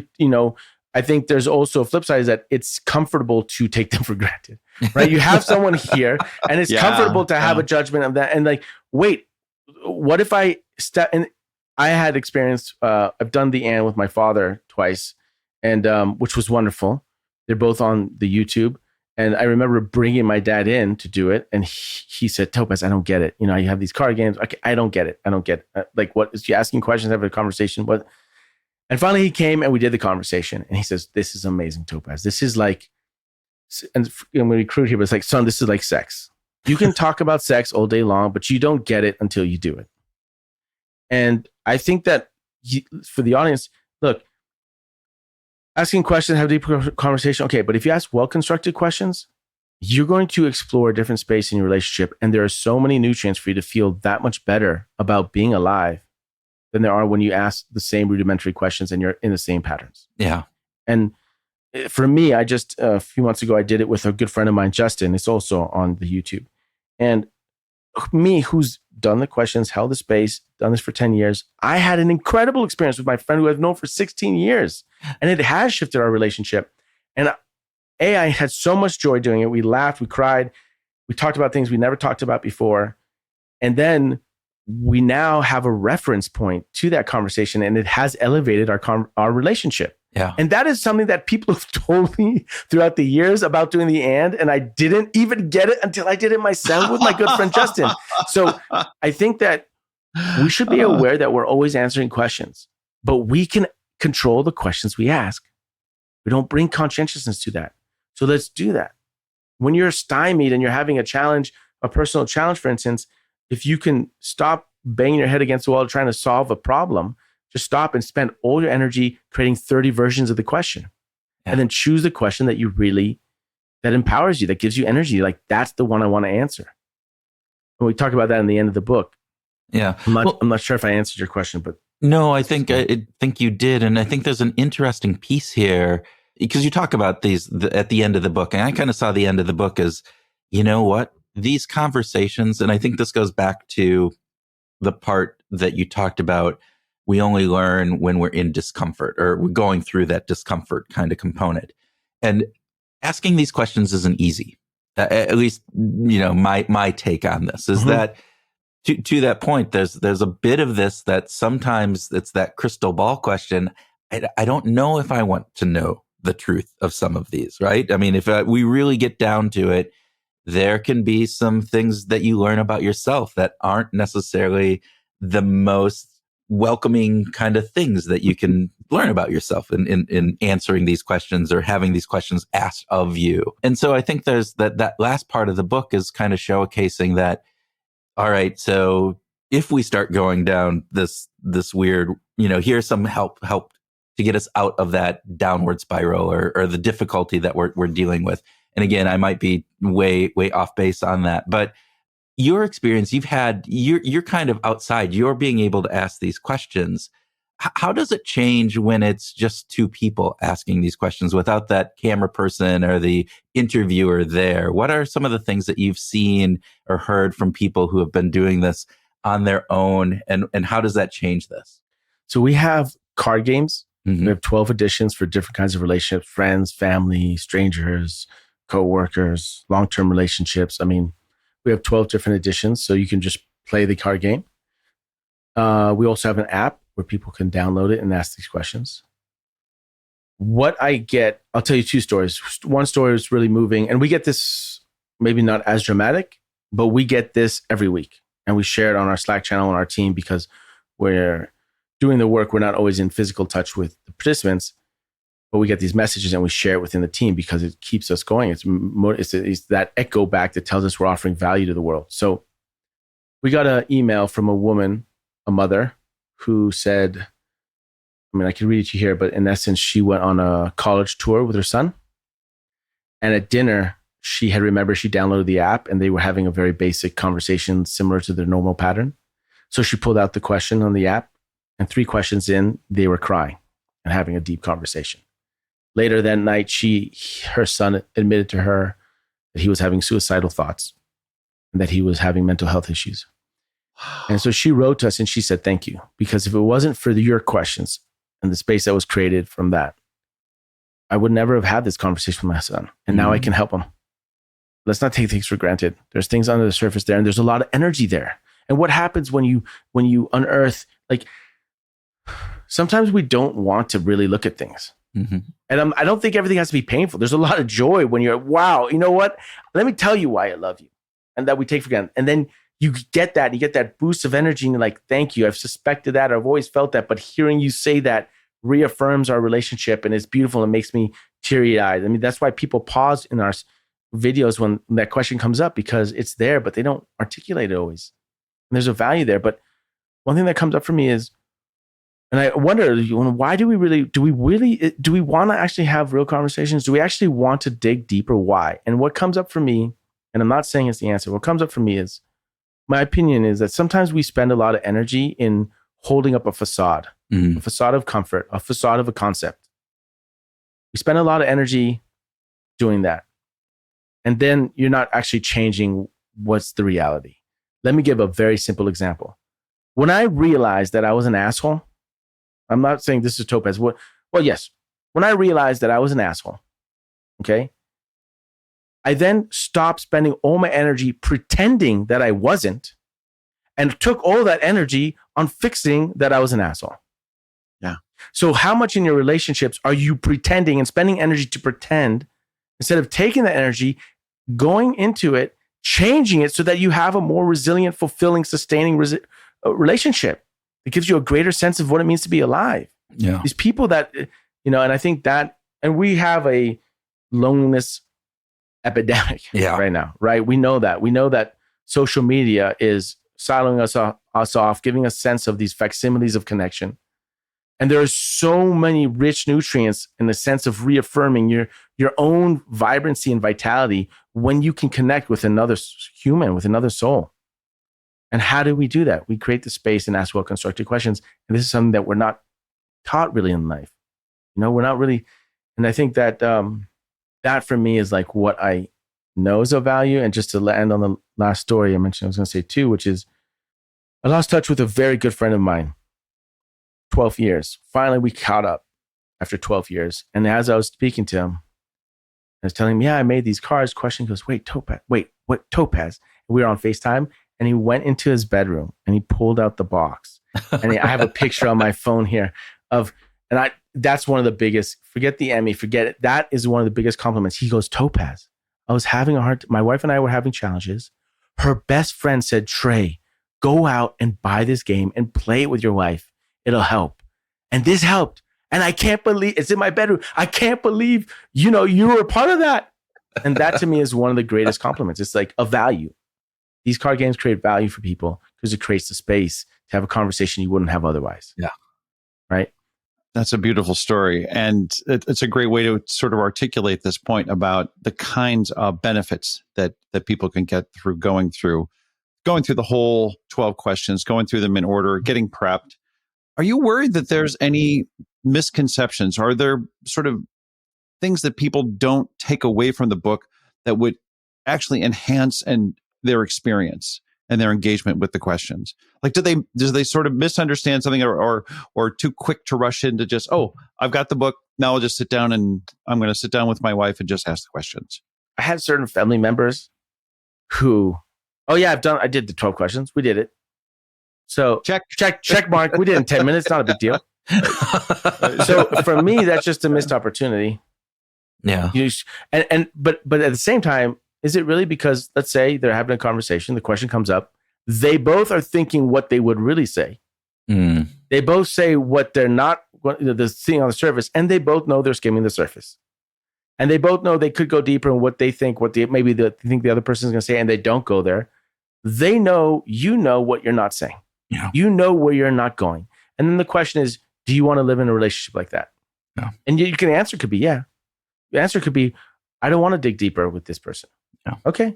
I think there's also a flip side, is that it's comfortable to take them for granted, right? You have someone here and it's comfortable to have a judgment of that. And like, wait, what if I step in? I had experience, I've done the and with my father twice, and which was wonderful. They're both on the YouTube. And I remember bringing my dad in to do it. And he said, Topaz, I don't get it. You have these card games. Okay, I don't get it. Like, what is you asking questions, have a conversation? What? And finally he came and we did the conversation, and he says, this is amazing, Topaz. This is like, and I'm going to be crude here, but it's like, son, this is like sex. You can talk about sex all day long, but you don't get it until you do it. And I think that for the audience, look, asking questions, have a deep conversation. Okay. But if you ask well-constructed questions, you're going to explore a different space in your relationship. And there are so many nutrients for you to feel that much better about being alive than there are when you ask the same rudimentary questions and you're in the same patterns. Yeah. And for me, I just, a few months ago, I did it with a good friend of mine, Justin. It's also on the YouTube. And me, who's done the questions, held the space, done this for 10 years, I had an incredible experience with my friend who I've known for 16 years. And it has shifted our relationship. And I had so much joy doing it. We laughed, we cried, we talked about things we never talked about before. And then we now have a reference point to that conversation, and it has elevated our relationship. Yeah. And that is something that people have told me throughout the years about doing the and I didn't even get it until I did it myself with my good friend Justin. So I think that we should be aware that we're always answering questions, but we can control the questions we ask. We don't bring conscientiousness to that. So let's do that. When you're stymied and you're having a challenge, a personal challenge, for instance, if you can stop banging your head against the wall trying to solve a problem, just stop and spend all your energy creating 30 versions of the question. Yeah. And then choose the question that that empowers you, that gives you energy. Like, that's the one I want to answer. And we talk about that in the end of the book. Yeah. I'm not sure if I answered your question, but. No, I think you did. And I think there's an interesting piece here, because you talk about these at the end of the book. And I kind of saw the end of the book as, you know what? These conversations, and I think this goes back to the part that you talked about, we only learn when we're in discomfort, or we're going through that discomfort kind of component. And asking these questions isn't easy. At least, my take on this is that To that point, there's a bit of this that sometimes it's that crystal ball question. I don't know if I want to know the truth of some of these, right? I mean, if we really get down to it, there can be some things that you learn about yourself that aren't necessarily the most welcoming kind of things that you can learn about yourself in answering these questions or having these questions asked of you. And so I think there's that last part of the book is kind of showcasing that, all right, so if we start going down this weird, here's some help to get us out of that downward spiral or the difficulty that we're dealing with. And again, I might be way off base on that, but your experience, you're kind of outside, you're being able to ask these questions. How does it change when it's just two people asking these questions without that camera person or the interviewer there? What are some of the things that you've seen or heard from people who have been doing this on their own? And how does that change this? So we have card games. Mm-hmm. We have 12 editions for different kinds of relationships, friends, family, strangers, co-workers, long-term relationships. I mean, we have 12 different editions, so you can just play the card game. We also have an app where people can download it and ask these questions. What I get, I'll tell you two stories. One story is really moving, and we get this, maybe not as dramatic, but we get this every week. And we share it on our Slack channel on our team because we're doing the work. We're not always in physical touch with the participants, but we get these messages and we share it within the team because it keeps us going. It's that echo back that tells us we're offering value to the world. So we got an email from a woman, a mother, who said, I mean, I can read it to you here, but in essence, she went on a college tour with her son. And at dinner, she had remembered she downloaded the app and they were having a very basic conversation similar to their normal pattern. So she pulled out the question on the app, and 3 questions in, they were crying and having a deep conversation. Later that night, her son admitted to her that he was having suicidal thoughts and that he was having mental health issues. And so she wrote to us and she said, thank you, because if it wasn't for your questions and the space that was created from that, I would never have had this conversation with my son. And now I can help him. Let's not take things for granted. There's things under the surface there, and there's a lot of energy there. And what happens when you unearth, like, sometimes we don't want to really look at things. Mm-hmm. And I don't think everything has to be painful. There's a lot of joy when you're, wow, you know what? Let me tell you why I love you. And that we take for granted. And then you get that boost of energy and you're like, thank you. I've suspected that. I've always felt that. But hearing you say that reaffirms our relationship and it's beautiful and makes me teary-eyed. I mean, that's why people pause in our videos when that question comes up, because it's there, but they don't articulate it always. And there's a value there. But one thing that comes up for me is, and I wonder, why do we want to actually have real conversations? Do we actually want to dig deeper? Why? And what comes up for me, and I'm not saying it's the answer, what comes up for me is, my opinion is that sometimes we spend a lot of energy in holding up a facade, a facade of comfort, a facade of a concept. We spend a lot of energy doing that. And then you're not actually changing what's the reality. Let me give a very simple example. When I realized that I was an asshole, I'm not saying this is Topaz. Well, yes. When I realized that I was an asshole, okay, I then stopped spending all my energy pretending that I wasn't and took all that energy on fixing that I was an asshole. Yeah. So how much in your relationships are you pretending and spending energy to pretend instead of taking that energy, going into it, changing it so that you have a more resilient, fulfilling, sustaining relationship? It gives you a greater sense of what it means to be alive. Yeah. These people that, and I think that, and we have a loneliness epidemic right now, right? We know that social media is siloing us off, giving us a sense of these facsimiles of connection. And there are so many rich nutrients in the sense of reaffirming your own vibrancy and vitality when you can connect with another human, with another soul. And how do we do that? We create the space and ask well-constructed questions. And this is something that we're not taught really in life. We're not really. And I think that that for me is like what I know is of value. And just to land on the last story I mentioned, I was going to say too, which is I lost touch with a very good friend of mine, 12 years. Finally, we caught up after 12 years. And as I was speaking to him, I was telling him, yeah, I made these cards. Question goes, wait, Topaz. And we were on FaceTime. and he went into his bedroom and he pulled out the box. And I have a picture on my phone here that's one of the biggest, forget the Emmy, forget it. That is one of the biggest compliments. He goes, Topaz, I was having my wife and I were having challenges. Her best friend said, Trey, go out and buy this game and play it with your wife. It'll help. And this helped. And I can't believe it's in my bedroom. I can't believe, you were a part of that. And that to me is one of the greatest compliments. It's like a value. These card games create value for people because it creates the space to have a conversation you wouldn't have otherwise. Yeah. Right. That's a beautiful story. And it's a great way to sort of articulate this point about the kinds of benefits that people can get through going through the whole 12 questions, going through them in order, getting prepped. Are you worried that there's any misconceptions? Are there sort of things that people don't take away from the book that would actually enhance their experience and their engagement with the questions? Like, do they sort of misunderstand something or too quick to rush into just, oh, I've got the book. Now I'll just sit down and I'm going to sit down with my wife and just ask the questions. I had certain family members who, oh yeah, I did the 12 questions. We did it. So check mark. We did it in 10 minutes. Not a big deal. So for me, that's just a missed opportunity. Yeah. But at the same time, is it really because, let's say they're having a conversation, the question comes up, they both are thinking what they would really say. Mm. They both say what they're not, the thing on the surface, and they both know they're skimming the surface. And they both know they could go deeper in what they think, maybe they think the other person is going to say, and they don't go there. They know, what you're not saying. Yeah. You know where you're not going. And then the question is, do you want to live in a relationship like that? Yeah. And you can answer could be, yeah. The answer could be, I don't want to dig deeper with this person. Yeah. Okay,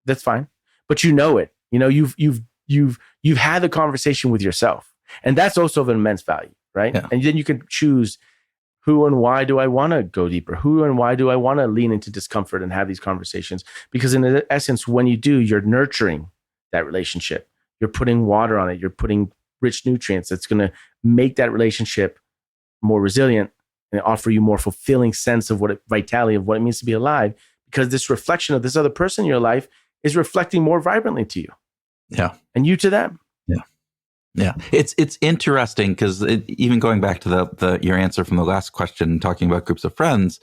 that's fine. But you know it. You've had the conversation with yourself, and that's also of immense value, right? Yeah. And then you can choose who and why do I want to go deeper? Who and why do I want to lean into discomfort and have these conversations? Because in essence, when you do, you're nurturing that relationship. You're putting water on it. You're putting rich nutrients that's going to make that relationship more resilient and offer you more fulfilling sense of vitality of what it means to be alive. Because this reflection of this other person in your life is reflecting more vibrantly to you. Yeah. And you to them. Yeah. Yeah. It's interesting because even going back to your answer from the last question, talking about groups of friends,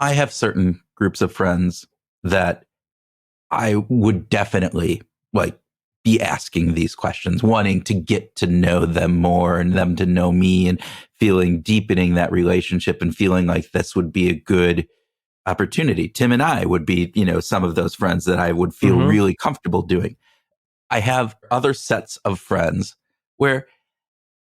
I have certain groups of friends that I would definitely be asking these questions, wanting to get to know them more and them to know me and deepening that relationship and feeling like this would be a good opportunity. Tim and I would be, some of those friends that I would feel really comfortable doing. I have other sets of friends where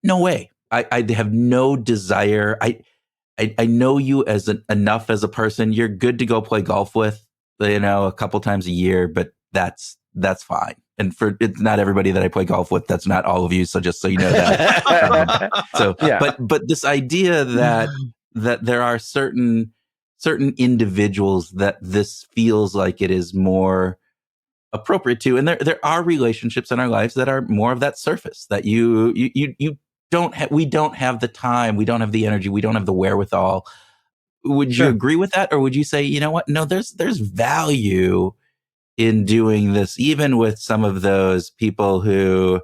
no way. I have no desire. I know you enough as a person. You're good to go play golf with, a couple times a year, but that's fine. And it's not everybody that I play golf with. That's not all of you. So just so you know that. Yeah. But this idea that there are certain individuals that this feels like it is more appropriate to, and there are relationships in our lives that are more of that surface that we don't have the time, we don't have the energy, we don't have the wherewithal. Would you agree with that, or would you say, you know what? No, there's value in doing this, even with some of those people who,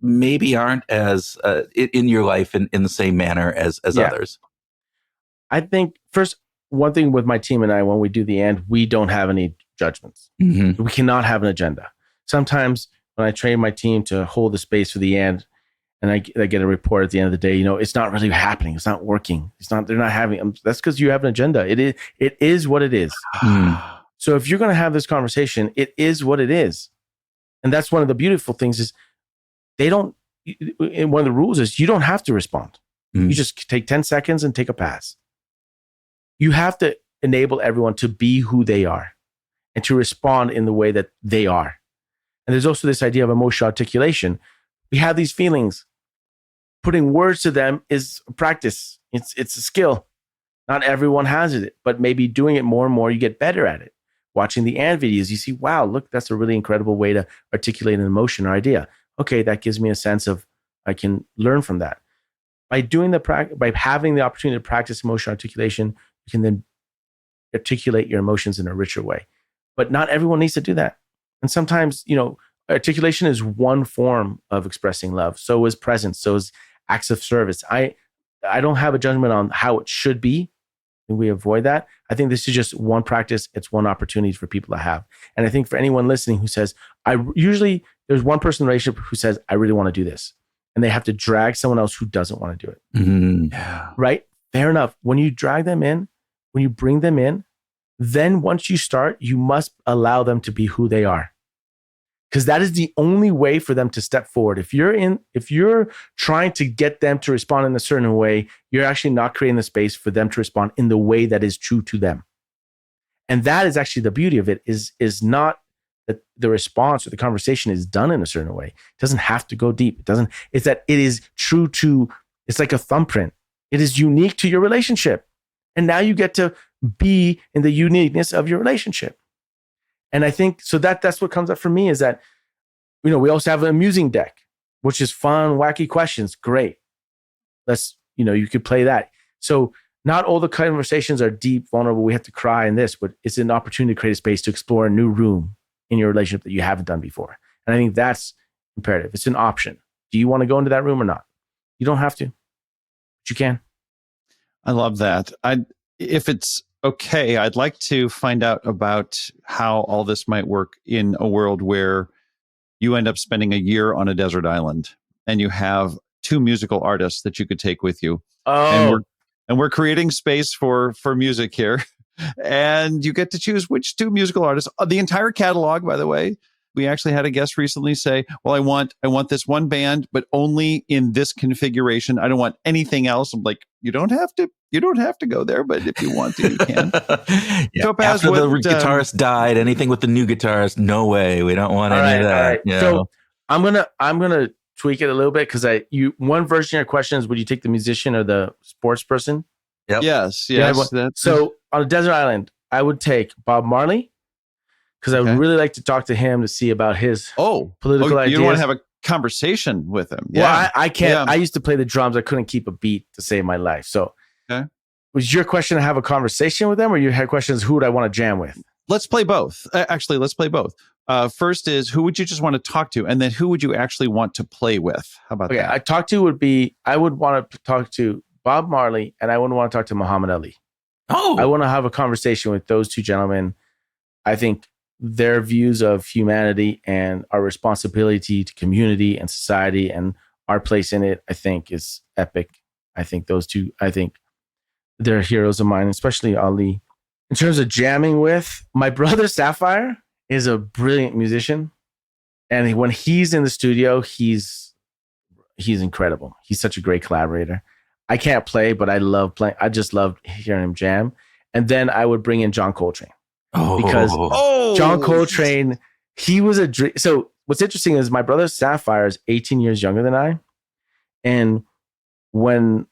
maybe aren't as in your life in the same manner as others. I think first, one thing with my team and I, when we do the end, we don't have any judgments. Mm-hmm. We cannot have an agenda. Sometimes when I train my team to hold the space for the end, and I get a report at the end of the day, it's not really happening. It's not working. They're not having. That's because you have an agenda. It is what it is. So if you're going to have this conversation, it is what it is. And that's one of the beautiful things is one of the rules is you don't have to respond. You just take 10 seconds and take a pass. You have to enable everyone to be who they are and to respond in the way that they are. And there's also this idea of emotional articulation. We have these feelings. Putting words to them is a practice. It's a skill. Not everyone has it, but maybe doing it more and more, you get better at it. Watching the and videos, you see, wow, look, that's a really incredible way to articulate an emotion or idea. Okay, that gives me a sense of I can learn from that. By having the opportunity to practice emotional articulation, you can then articulate your emotions in a richer way. But not everyone needs to do that. And sometimes, articulation is one form of expressing love. So is presence. So is acts of service. I don't have a judgment on how it should be. And we avoid that. I think this is just one practice. It's one opportunity for people to have. And I think for anyone listening who says, there's one person in a relationship who says, I really want to do this. And they have to drag someone else who doesn't want to do it. Mm-hmm. Yeah. Right? Fair enough. When you drag them in, when you bring them in, then once you start, you must allow them to be who they are. Because that is the only way for them to step forward. If you're trying to get them to respond in a certain way, you're actually not creating the space for them to respond in the way that is true to them. And that is actually the beauty of it, is not that the response or the conversation is done in a certain way. It doesn't have to go deep. It's that it is true to, it's like a thumbprint. It is unique to your relationship. And now you get to be in the uniqueness of your relationship. And I think, so that's what comes up for me, is that, we also have an amusing deck, which is fun, wacky questions. Great. You could play that. So not all the conversations are deep, vulnerable. We have to cry in this, but it's an opportunity to create a space to explore a new room in your relationship that you haven't done before. And I think that's imperative. It's an option. Do you want to go into that room or not? You don't have to, but you can. I love that. If it's okay, I'd like to find out about how all this might work in a world where you end up spending a year on a desert island and you have 2 musical artists that you could take with you. Oh. And we're creating space for music here. And you get to choose which 2 musical artists. The entire catalog, by the way. We actually had a guest recently say, well, I want this one band, but only in this configuration. I don't want anything else. I'm like, you don't have to go there, but if you want to, you can. Yeah. Topaz, after the guitarist died, anything with the new guitarist, no way. We don't want any of that. Right. So I'm gonna tweak it a little bit, because one version of your question is, would you take the musician or the sports person? Yep. Yes. So on a desert island, I would take Bob Marley, because I would really like to talk to him to see about his political ideas. You want to have a conversation with him. Yeah. Well, I can't. Yeah. I used to play the drums. I couldn't keep a beat to save my life. So was your question to have a conversation with them, or your question is, who would I want to jam with? Let's play both. Actually, let's play both. First is, who would you just want to talk to? And then who would you actually want to play with? How about that? I would want to talk to Bob Marley, and I wouldn't want to talk to Muhammad Ali. Oh. I want to have a conversation with those 2 gentlemen. I think their views of humanity and our responsibility to community and society and our place in it, I think, is epic. I think those 2, they're heroes of mine, especially Ali. In terms of jamming with, my brother Sapphire is a brilliant musician. And when he's in the studio, he's incredible. He's such a great collaborator. I can't play, but I love playing. I just love hearing him jam. And then I would bring in John Coltrane. Because John Coltrane, he was a dream. So what's interesting is my brother Sapphire is 18 years younger than I. And when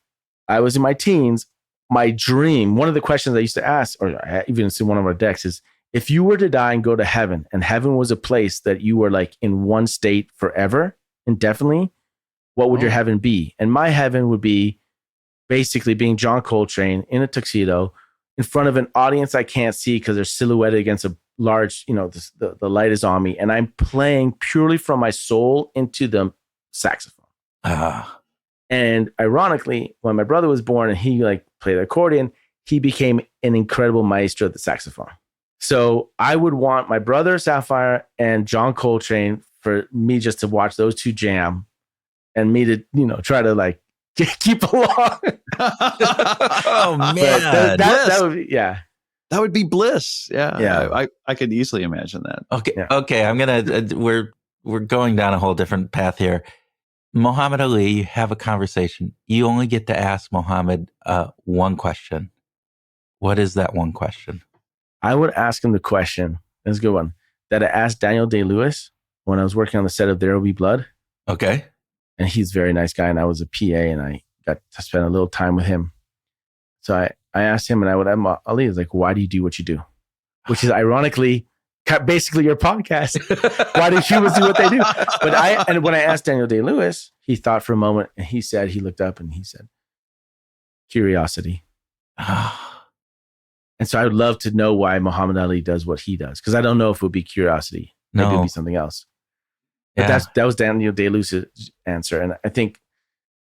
I was in my teens, my dream, one of the questions I used to ask, or I even in one of our decks, is, if you were to die and go to heaven, and heaven was a place that you were like in one state forever, indefinitely, what would your heaven be? And my heaven would be basically being John Coltrane in a tuxedo in front of an audience I can't see because they're silhouetted against a large, the light is on me. And I'm playing purely from my soul into the saxophone. And ironically, when my brother was born and he played the accordion, he became an incredible maestro at the saxophone. So I would want my brother Sapphire and John Coltrane for me just to watch those 2 jam, and me to, try to keep along. Oh man, that would be, that would be bliss. Yeah. I could easily imagine that. Okay. Yeah. Okay. I'm gonna. We're going down a whole different path here. Muhammad Ali, you have a conversation. You only get to ask Muhammad one question. What is that one question? I would ask him the question. That's a good one. That I asked Daniel Day-Lewis when I was working on the set of There Will Be Blood. Okay. And he's a very nice guy, and I was a PA, and I got to spend a little time with him. So I asked him, and I would have Ali, is like, why do you do what you do? Which is ironically basically your podcast. Why do humans do what they do? But when I asked Daniel Day-Lewis, he thought for a moment, and he looked up and he said, curiosity. And so I would love to know why Muhammad Ali does what he does, because I don't know if it would be curiosity. Maybe it'll be something else. But that was Daniel Day-Lewis' answer. And I think,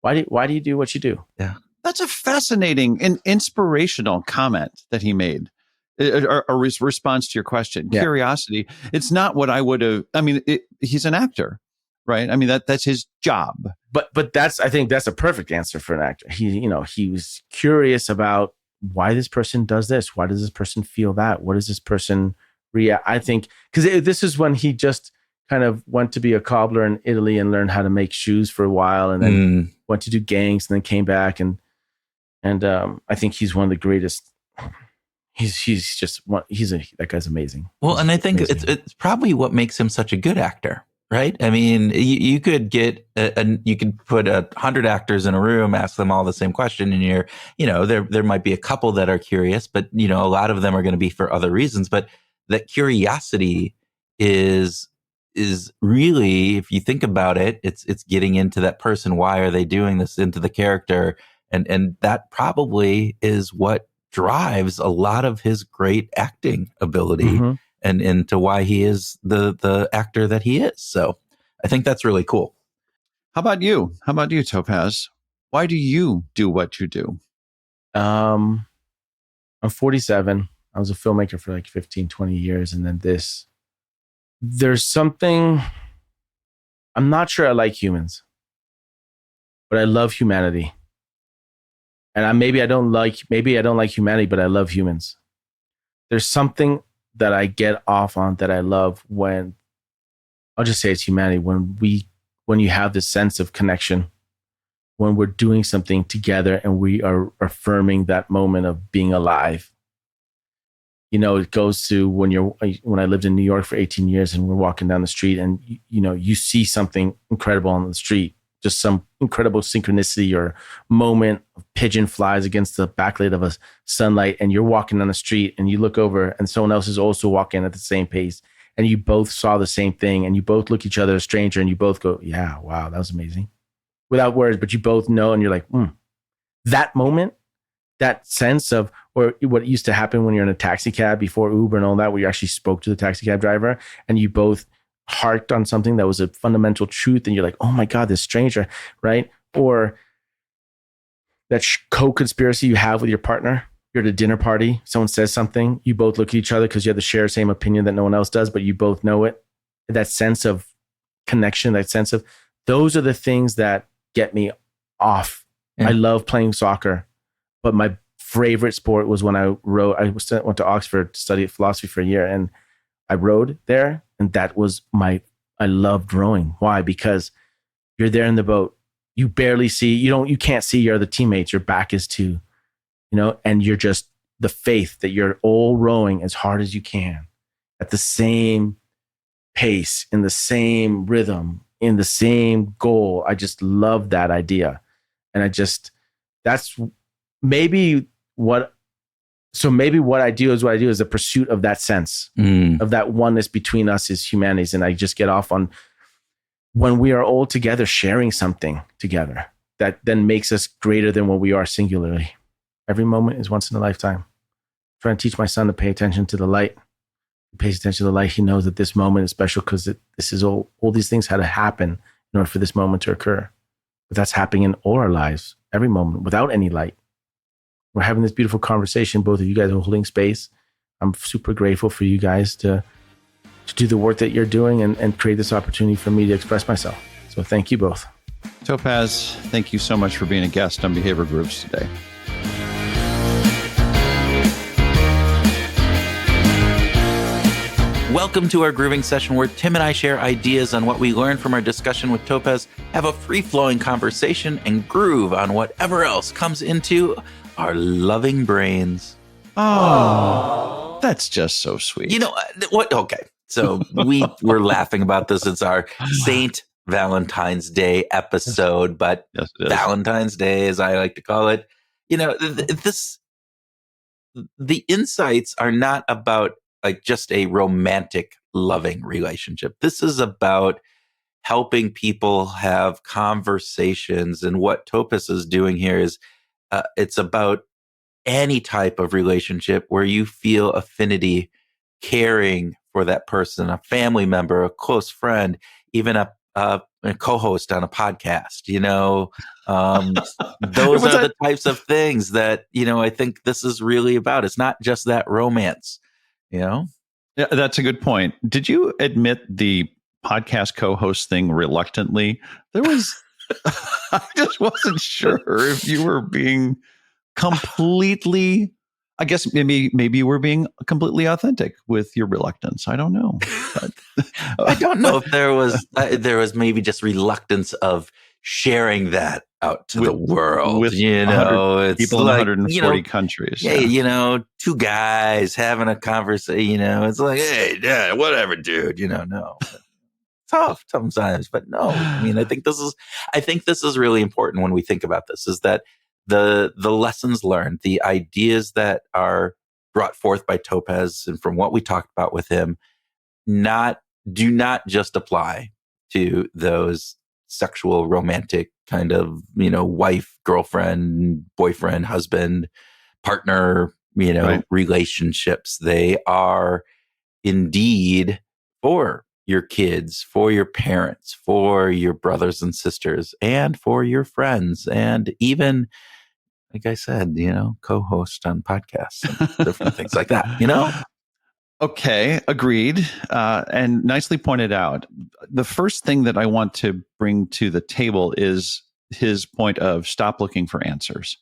why do you do what you do? Yeah. That's a fascinating and inspirational comment that he made. A response to your question. Yeah. Curiosity. It's not what I would have. I mean, he's an actor, right? I mean, that's his job. But I think that's a perfect answer for an actor. He was curious about why this person does this. Why does this person feel that? What does this person react? I think because this is when he just kind of went to be a cobbler in Italy and learned how to make shoes for a while, and then went to do gangs, and then came back, and I think he's one of the greatest. That guy's amazing. Well, and I think it's probably what makes him such a good actor, right? I mean, you could get you could put 100 actors in a room, ask them all the same question, and there might be a couple that are curious, but a lot of them are going to be for other reasons. But that curiosity is really, if you think about it, it's getting into that person. Why are they doing this? Into the character, and that probably is what drives a lot of his great acting ability and into why he is the actor that he is. So I think that's really cool. How about you, Topaz? Why do you do what you do? I'm 47. I was a filmmaker for like 15, 20 years. And then there's something, I'm not sure I like humans, but I love humanity. And maybe I don't like humanity, but I love humans. There's something that I get off on that I love when, I'll just say it's humanity. When you have this sense of connection, when we're doing something together and we are affirming that moment of being alive. It goes to when I lived in New York for 18 years and we're walking down the street and, you see something incredible on the street. Just some incredible synchronicity or moment of pigeon flies against the backlight of a sunlight, and you're walking down the street and you look over and someone else is also walking at the same pace, and you both saw the same thing, and you both look at each other, a stranger, and you both go, yeah, wow, that was amazing. Without words, but you both know, and you're like, that moment, that sense of, or what used to happen when you're in a taxi cab before Uber and all that, where you actually spoke to the taxi cab driver and you both harked on something that was a fundamental truth, and you're like, oh my God, this stranger, right? Or that co-conspiracy you have with your partner. You're at a dinner party, someone says something, you both look at each other because you have to share the same opinion that no one else does, but you both know it. That sense of connection, those are the things that get me off. Yeah. I love playing soccer, but my favorite sport was when I rowed. I went to Oxford to study philosophy for a year, and I rowed there. And that was I loved rowing. Why? Because you're there in the boat. You barely see, you can't see your other teammates. Your back is to, and you're just the faith that you're all rowing as hard as you can at the same pace, in the same rhythm, in the same goal. I just love that idea. And that's maybe what I do is the pursuit of that sense of that oneness between us as humanities. And I just get off on when we are all together sharing something together that then makes us greater than what we are singularly. Every moment is once in a lifetime. I'm trying to teach my son to pay attention to the light. He pays attention to the light. He knows that this moment is special because this is all these things had to happen in order for this moment to occur. But that's happening in all our lives, every moment, without any light. We're having this beautiful conversation. Both of you guys are holding space. I'm super grateful for you guys to do the work that you're doing and create this opportunity for me to express myself. So thank you both. Topaz, thank you so much for being a guest on Behavior Grooves today. Welcome to our grooving session where Tim and I share ideas on what we learned from our discussion with Topaz, have a free-flowing conversation, and groove on whatever else comes into our loving brains. Oh, that's just so sweet. You know what? Okay. So we were laughing about this. It's our Saint Valentine's Day episode, but yes, Valentine's Day, as I like to call it, the insights are not about like just a romantic, loving relationship. This is about helping people have conversations. And what Topaz is doing here is it's about any type of relationship where you feel affinity, caring for that person, a family member, a close friend, even a co-host on a podcast, those are the types of things that, I think this is really about. It's not just that romance, Yeah, that's a good point. Did you admit the podcast co-host thing reluctantly? There was, I just wasn't sure if you were being completely, I guess maybe you were being completely authentic with your reluctance. I don't know. But, I don't know if there was maybe just reluctance of sharing that out to the world. With it's people in 140 countries. Yeah, two guys having a conversation. It's like, hey, yeah, whatever, dude. No. Tough sometimes, but no. I mean, I think this is really important when we think about this, is that the lessons learned, the ideas that are brought forth by Topaz and from what we talked about with him, do not just apply to those sexual, romantic kind of, wife, girlfriend, boyfriend, husband, partner, right. relationships. They are indeed for your kids, for your parents, for your brothers and sisters, and for your friends, and even, like I said, co-host on podcasts and different things like that, Okay, agreed. And nicely pointed out. The first thing that I want to bring to the table is his point of stop looking for answers.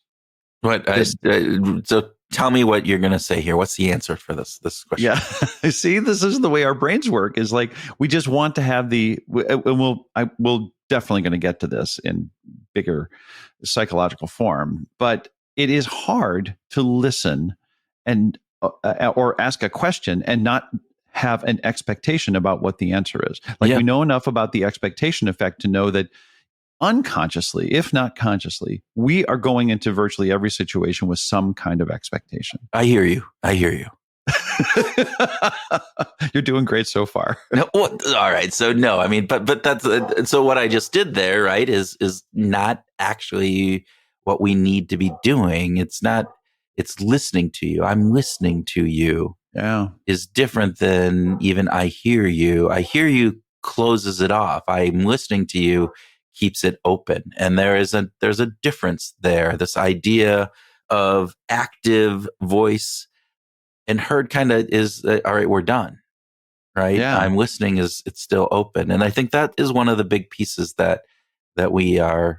So tell me what you're going to say here. What's the answer for this question? Yeah, see, this is the way our brains work. Is like we just want to have we'll definitely going to get to this in bigger psychological form, but it is hard to listen and or ask a question and not have an expectation about what the answer is. Like we know enough about the expectation effect to know that unconsciously, if not consciously, we are going into virtually every situation with some kind of expectation. I hear you. You're doing great so far. No, well, all right. So no, I mean, but that's so what I just did there, right? Is not actually what we need to be doing. It's not. It's listening to you. I'm listening to you. Yeah, is different than even I hear you. I hear you closes it off. I'm listening to you keeps it open, and there's a difference there. This idea of active voice and heard kind of is all right. We're done. Right. Yeah. I'm listening it's still open. And I think that is one of the big pieces that I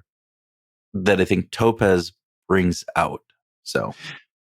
think Topaz brings out. So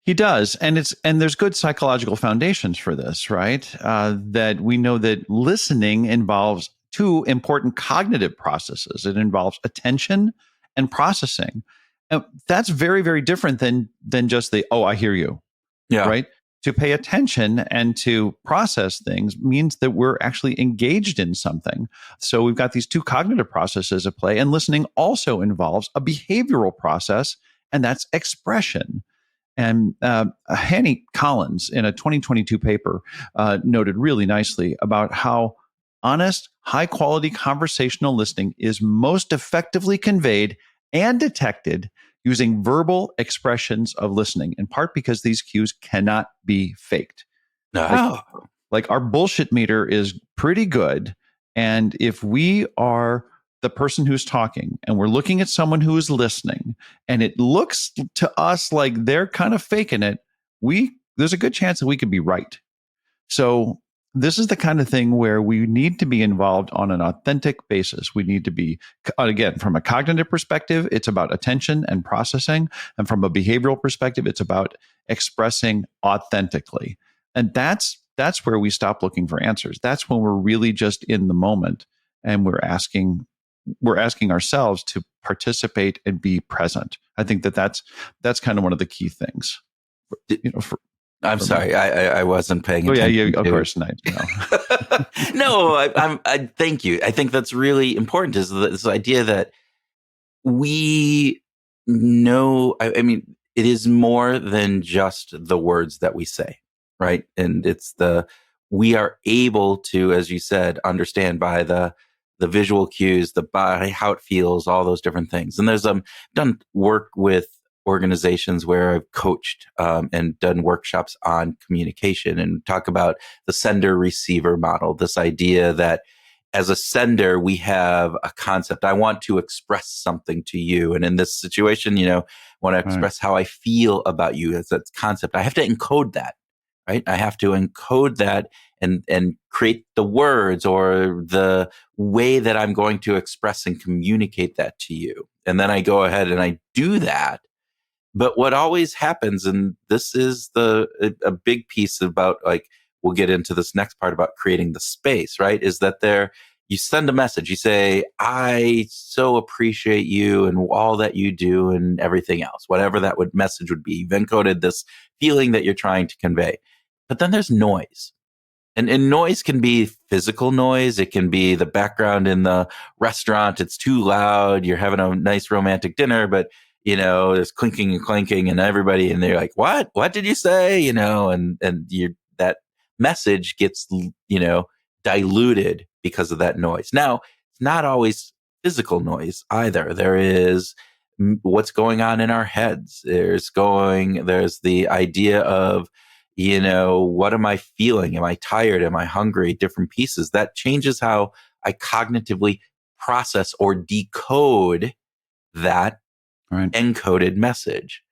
he does. And there's good psychological foundations for this, right? That we know that listening involves two important cognitive processes. It involves attention and processing. And that's very, very different than just I hear you. Yeah. Right. To pay attention and to process things means that we're actually engaged in something. So we've got these two cognitive processes at play, and listening also involves a behavioral process, and that's expression. And Hanny Collins, in a 2022 paper, noted really nicely about how honest, high-quality conversational listening is most effectively conveyed and detected using verbal expressions of listening, in part because these cues cannot be faked. Like our bullshit meter is pretty good. And if we are the person who's talking and we're looking at someone who is listening and it looks to us like they're kind of faking it, there's a good chance that we could be right. So this is the kind of thing where we need to be involved on an authentic basis. We need to be, again, from a cognitive perspective, it's about attention and processing. And from a behavioral perspective, it's about expressing authentically. And that's where we stop looking for answers. That's when we're really just in the moment and we're asking ourselves to participate and be present. I think that's kind of one of the key things. I'm sorry, I wasn't paying attention. Oh yeah, of course not. No, I thank you. I think that's really important. Is this idea that we know? I mean, it is more than just the words that we say, right? And it's we are able to, as you said, understand by the visual cues, by how it feels, all those different things. And there's done work with organizations where I've coached and done workshops on communication, and talk about the sender-receiver model, this idea that as a sender, we have a concept. I want to express something to you. And in this situation, I want to express how I feel about you as that concept. I have to encode that, right? I have to encode that and create the words or the way that I'm going to express and communicate that to you. And then I go ahead and I do that. But what always happens, and this is a big piece about, like, we'll get into this next part about creating the space, right? Is that you send a message, you say, I so appreciate you and all that you do and everything else, whatever that message would be. You've encoded this feeling that you're trying to convey. But then there's noise. And noise can be physical noise. It can be the background in the restaurant. It's too loud. You're having a nice romantic dinner, but there's clinking and clanking and everybody, and they're like, what did you say? And that message gets, diluted because of that noise. Now, it's not always physical noise either. There is what's going on in our heads. There's the idea of, what am I feeling? Am I tired? Am I hungry? Different pieces. That changes how I cognitively process or decode that encoded message.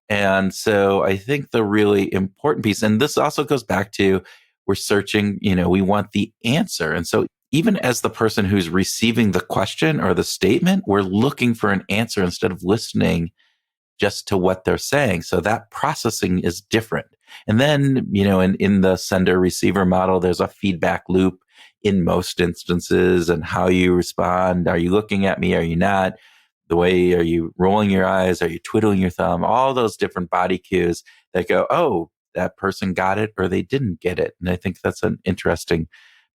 And so I think the really important piece, and this also goes back to, we're searching, we want the answer. And so even as the person who's receiving the question or the statement, we're looking for an answer instead of listening just to what they're saying. So that processing is different. And then, in the sender-receiver model, there's a feedback loop in most instances, and how you respond. Are you looking at me? Are you not? The way, are you rolling your eyes? Are you twiddling your thumb? All those different body cues that go, oh, that person got it or they didn't get it. And I think that's an interesting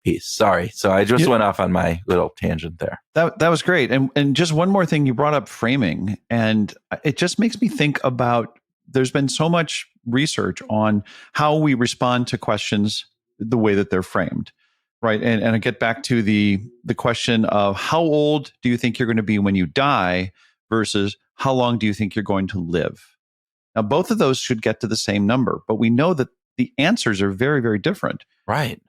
piece. Sorry. So I just went off on my little tangent there. That was great. And just one more thing, you brought up framing, and it just makes me think about, there's been so much research on how we respond to questions the way that they're framed. Right. And I get back to the question of, how old do you think you're going to be when you die versus how long do you think you're going to live? Now, both of those should get to the same number, but we know that the answers are very, very different. Right.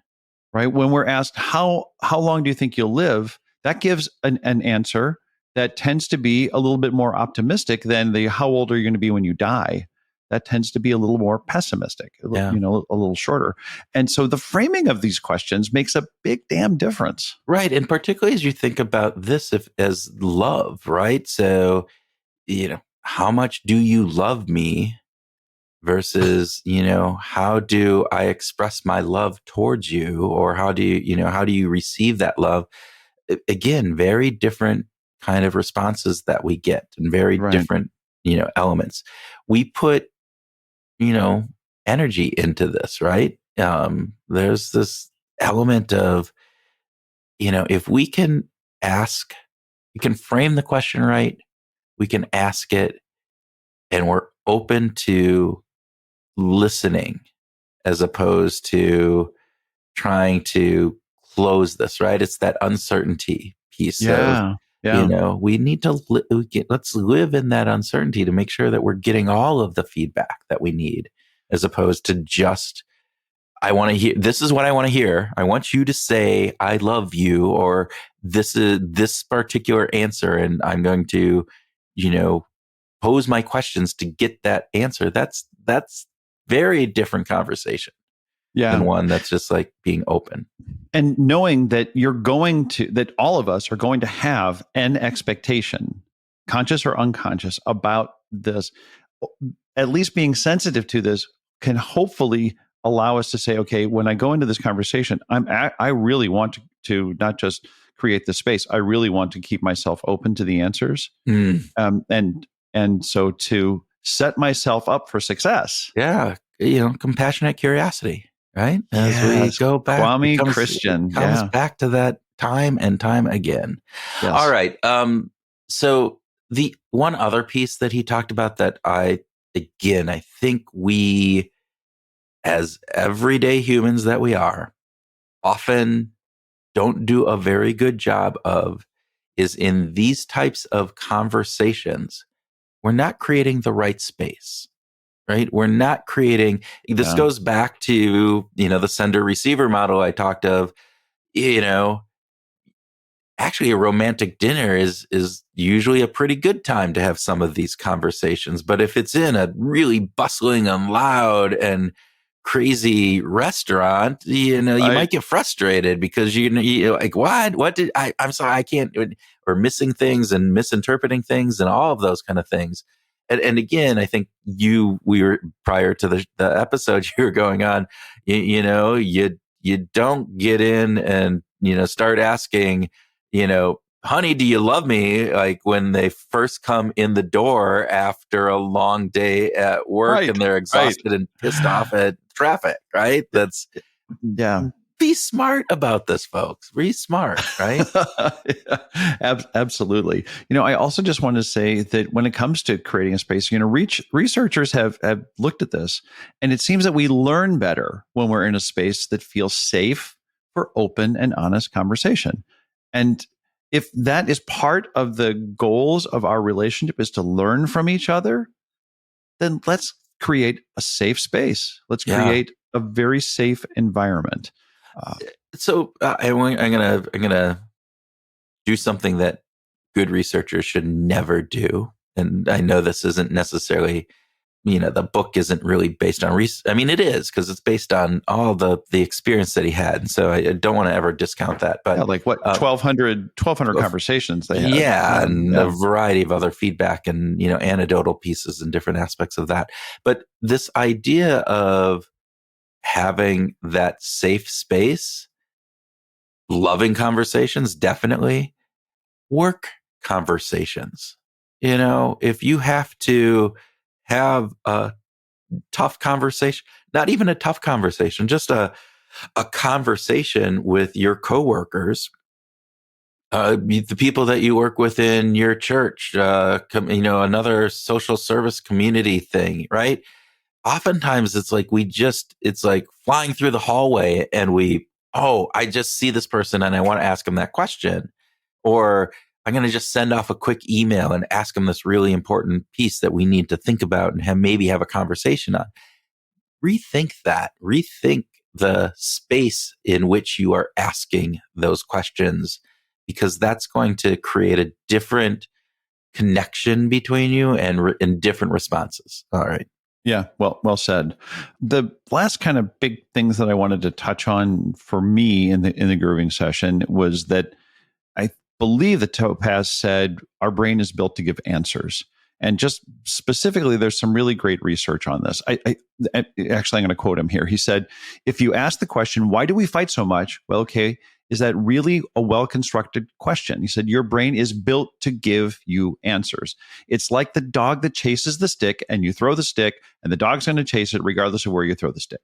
Right. When we're asked, how long do you think you'll live? That gives an answer that tends to be a little bit more optimistic than the how old are you going to be when you die? That tends to be a little more pessimistic, a little shorter. And so the framing of these questions makes a big damn difference. Right. And particularly as you think about this as love, right? So, how much do you love me versus, how do I express my love towards you? Or how do you receive that love? Again, very different kind of responses that we get, and very different, elements. We put, energy into this, right? There's this element of, if we can frame the question right, we can ask it, and we're open to listening as opposed to trying to close this, right? It's that uncertainty piece of, we need to let's live in that uncertainty to make sure that we're getting all of the feedback that we need, as opposed to just, I want to hear, this is what I want to hear. I want you to say, I love you, or this is this particular answer. And I'm going to, pose my questions to get that answer. That's very different conversation than one that's just like being open. And knowing that that all of us are going to have an expectation, conscious or unconscious, about this, at least being sensitive to this can hopefully allow us to say, okay, when I go into this conversation, I really want to not just create the space. I really want to keep myself open to the answers. And so to set myself up for success. Yeah. Compassionate curiosity, right? As we go back, Kwame Christian comes back to that time and time again. Yes. All right. So the one other piece that he talked about that I think we, as everyday humans that we are, often don't do a very good job of, is in these types of conversations, we're not creating the right space, right? We're not creating, this goes back to, the sender receiver model I talked of, actually a romantic dinner is usually a pretty good time to have some of these conversations. But if it's in a really bustling and loud and crazy restaurant, you might get frustrated because you're like, what did I'm sorry, I can't, or missing things and misinterpreting things and all of those kind of things. And again, I think we were prior to the episode you were going on, you don't get in and, start asking, honey, do you love me? Like when they first come in the door after a long day at work and they're exhausted and pissed off at traffic, right? That's, be smart about this, folks. Be smart, right? Absolutely. I also just want to say that when it comes to creating a space, researchers have looked at this, and it seems that we learn better when we're in a space that feels safe for open and honest conversation. And if that is part of the goals of our relationship is to learn from each other, then let's create a safe space. Let's create a very safe environment. So I'm gonna do something that good researchers should never do, and I know this isn't necessarily, the book isn't really based on research. I mean, it is because it's based on all the experience that he had, and so I don't want to ever discount that. But like what 1,200 conversations they had, and a variety of other feedback and anecdotal pieces and different aspects of that. But this idea of having that safe space, loving conversations, definitely. Work conversations. If you have to have a tough conversation, not even a tough conversation, just a conversation with your coworkers, the people that you work with in your church, another social service community thing, right? Oftentimes it's like it's like flying through the hallway and I just see this person and I want to ask them that question. Or I'm going to just send off a quick email and ask them this really important piece that we need to think about and maybe have a conversation on. Rethink that. Rethink the space in which you are asking those questions, because that's going to create a different connection between you and different responses. All right. Yeah, well said. The last kind of big things that I wanted to touch on for me in the grooving session was that I believe that Topaz said our brain is built to give answers. And just specifically, there's some really great research on this. Actually, I'm going to quote him here. He said, if you ask the question, why do we fight so much? Well, okay, is that really a well-constructed question? He said, your brain is built to give you answers. It's like the dog that chases the stick and you throw the stick and the dog's going to chase it regardless of where you throw the stick.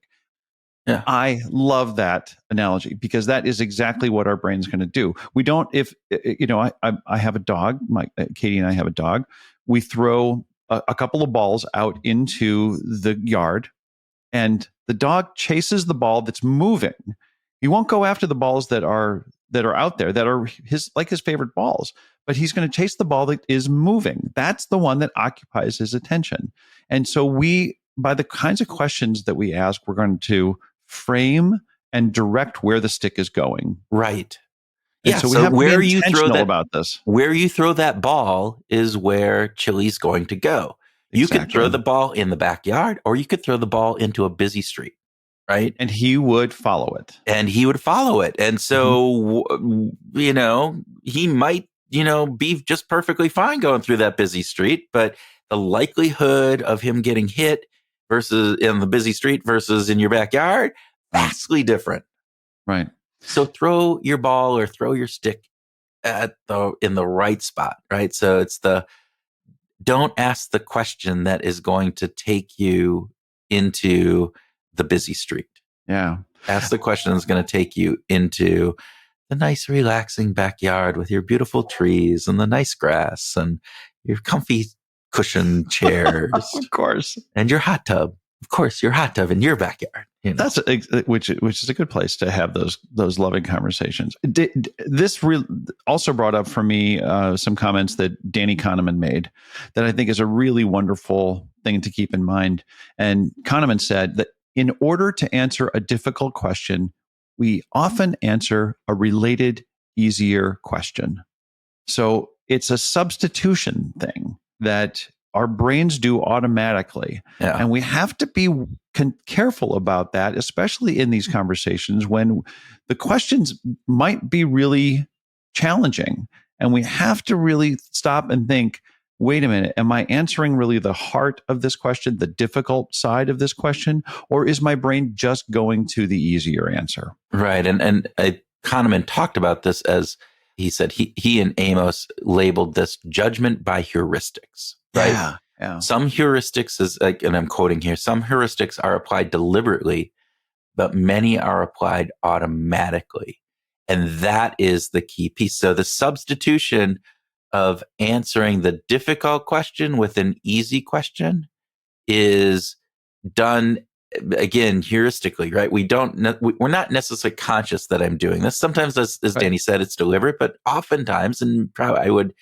Yeah. I love that analogy because that is exactly what our brain's going to do. We don't, I have a dog, Katie and I have a dog. We throw a couple of balls out into the yard and the dog chases the ball that's moving. He won't go after the balls that are out there that are his favorite balls, but he's going to chase the ball that is moving. That's the one that occupies his attention. And so by the kinds of questions that we ask, we're going to frame and direct where the stick is going. Right. And so we have to be intentional about this. Where you throw that ball is where Chili's going to go. You could throw the ball in the backyard or you could throw the ball into a busy street, right? And he would follow it. And so, he might, be just perfectly fine going through that busy street, but the likelihood of him getting hit versus in the busy street versus in your backyard, vastly different. Right. So throw your ball or throw your stick in the right spot, right? So it's don't ask the question that is going to take you into the busy street. Yeah. Ask the question that's going to take you into the nice, relaxing backyard with your beautiful trees and the nice grass and your comfy cushion chairs. Of course. And your hot tub. of course, your hot tub in your backyard. That's which is a good place to have those loving conversations. This also brought up for me some comments that Danny Kahneman made that I think is a really wonderful thing to keep in mind. And Kahneman said that in order to answer a difficult question, we often answer a related, easier question. So it's a substitution thing that our brains do automatically. Yeah. And we have to be careful about that, especially in these conversations when the questions might be really challenging. And we have to really stop and think, wait a minute, am I answering really the heart of this question, the difficult side of this question, or is my brain just going to the easier answer? Right. And Kahneman talked about this as he said, he and Amos labeled this judgment by heuristics. Right? Yeah. Some heuristics is like, and I'm quoting here, some heuristics are applied deliberately, but many are applied automatically. And that is the key piece. So the substitution of answering the difficult question with an easy question is done, again, heuristically, right? We're not necessarily conscious that I'm doing this. Sometimes, as Danny said, it's deliberate, but oftentimes, and probably I would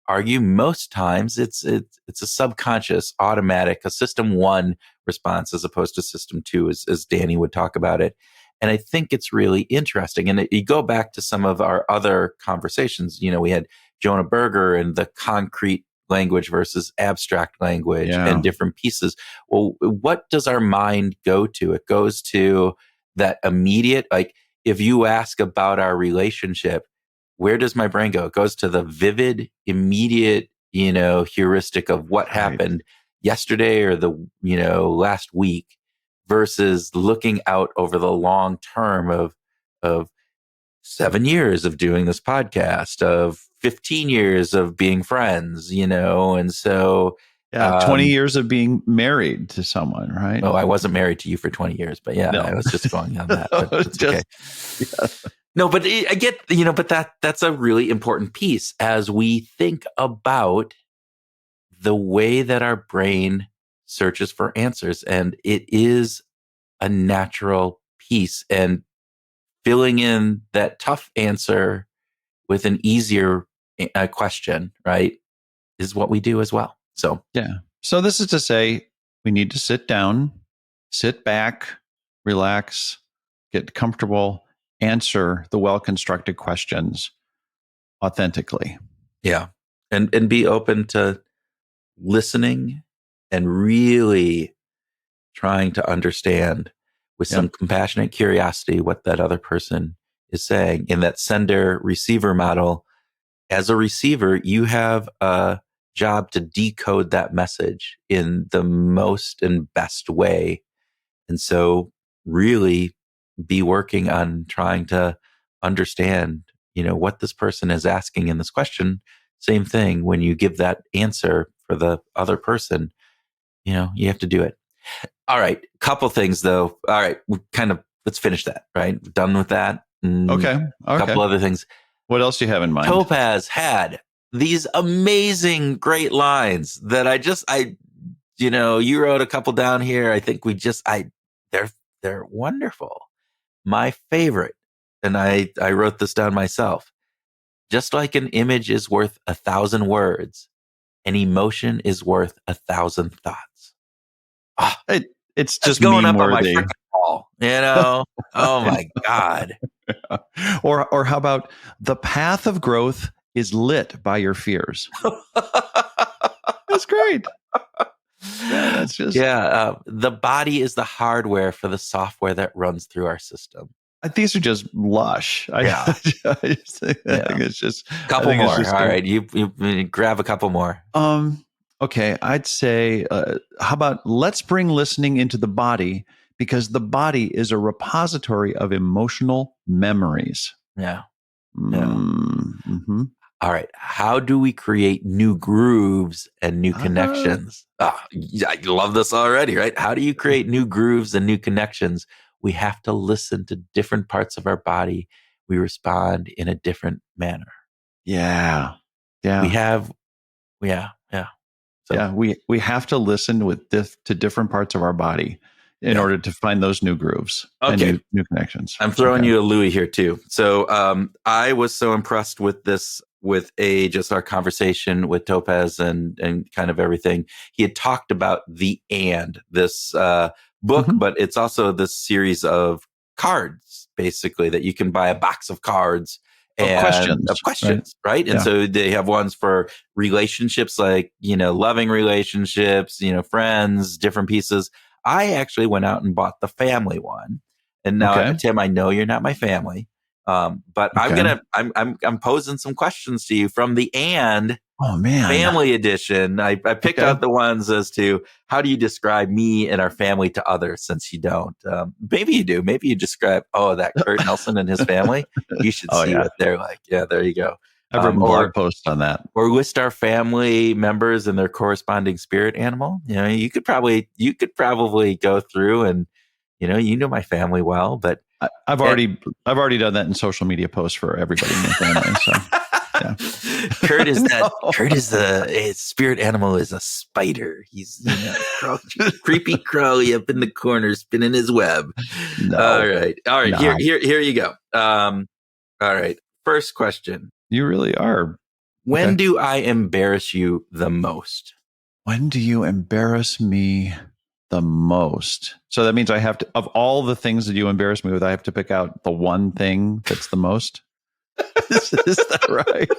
argue most times, it's a subconscious, automatic, a system 1 response as opposed to system 2, as Danny would talk about it. And I think it's really interesting. And you go back to some of our other conversations. We had Jonah Berger and the concrete language versus abstract language and different pieces. Well, what does our mind go to? It goes to that immediate, like if you ask about our relationship, where does my brain go? It goes to the vivid, immediate, heuristic of what happened yesterday or the, last week versus looking out over the long term of 7 years of doing this podcast, of 15 years of being friends, and so 20 years of being married to someone, right? Oh, I wasn't married to you for 20 years, but no. I was just going on that. But it's okay. Yeah. No, but I get, but that's a really important piece as we think about the way that our brain searches for answers. And it is a natural piece, and filling in that tough answer with an easier question, right, is what we do as well. So, yeah. So this is to say we need to sit down, sit back, relax, get comfortable, answer the well-constructed questions authentically. Yeah. And be open to listening and really trying to understand with some compassionate curiosity what that other person is saying. In that sender-receiver model, as a receiver, you have a job to decode that message in the most and best way. And so really be working on trying to understand, what this person is asking in this question. Same thing when you give that answer for the other person, you have to do it. All right. Couple things though. All right. Let's finish that, right? Done with that. Okay. A couple other things. What else do you have in mind? Topaz had these amazing, great lines that you wrote a couple down here. I think they're wonderful. My favorite, and I wrote this down myself. Just like an image is worth 1,000 words, an emotion is worth 1,000 thoughts. Oh, it's just going up on my freaking wall, Oh my God. Or how about the path of growth is lit by your fears? That's great. That's just the body is the hardware for the software that runs through our system. These are just lush. I think it's just a couple more. All right, you grab a couple more. Okay, I'd say, how about let's bring listening into the body, because the body is a repository of emotional memories. Yeah. Mm-hmm. All right. How do we create new grooves and new connections? I love this already, right? How do you create new grooves and new connections? We have to listen to different parts of our body. We respond in a different manner. Yeah. We have, So, we have to listen to different parts of our body. in order to find those new grooves and new connections. I'm throwing you a Louis here too. So I was so impressed with this, with just our conversation with Topaz and kind of everything. He had talked about this book, but it's also this series of cards, basically, that you can buy a box of cards of questions, right? And so they have ones for relationships, like, loving relationships, friends, different pieces. I actually went out and bought the family one. And now, Tim, I know you're not my family, but I'm posing some questions to you from the family edition. I picked out the ones as to how do you describe me and our family to others, since you don't. Maybe you do. Maybe you describe, that Kurt Nelson and his family. You should see what they're like. Yeah, there you go. I've written blog posts on that. Or list our family members and their corresponding spirit animal. You could probably go through and, my family well, but I've already done that in social media posts for everybody in my family. So yeah. Kurt is his spirit animal is a spider. He's creepy crawly up in the corner, spinning his web. No, all right. Not. Here you go. All right. First question. You really are. When do I embarrass you the most? When do you embarrass me the most? So that means I have to, of all the things that you embarrass me with, I have to pick out the one thing that's the most. Is that right?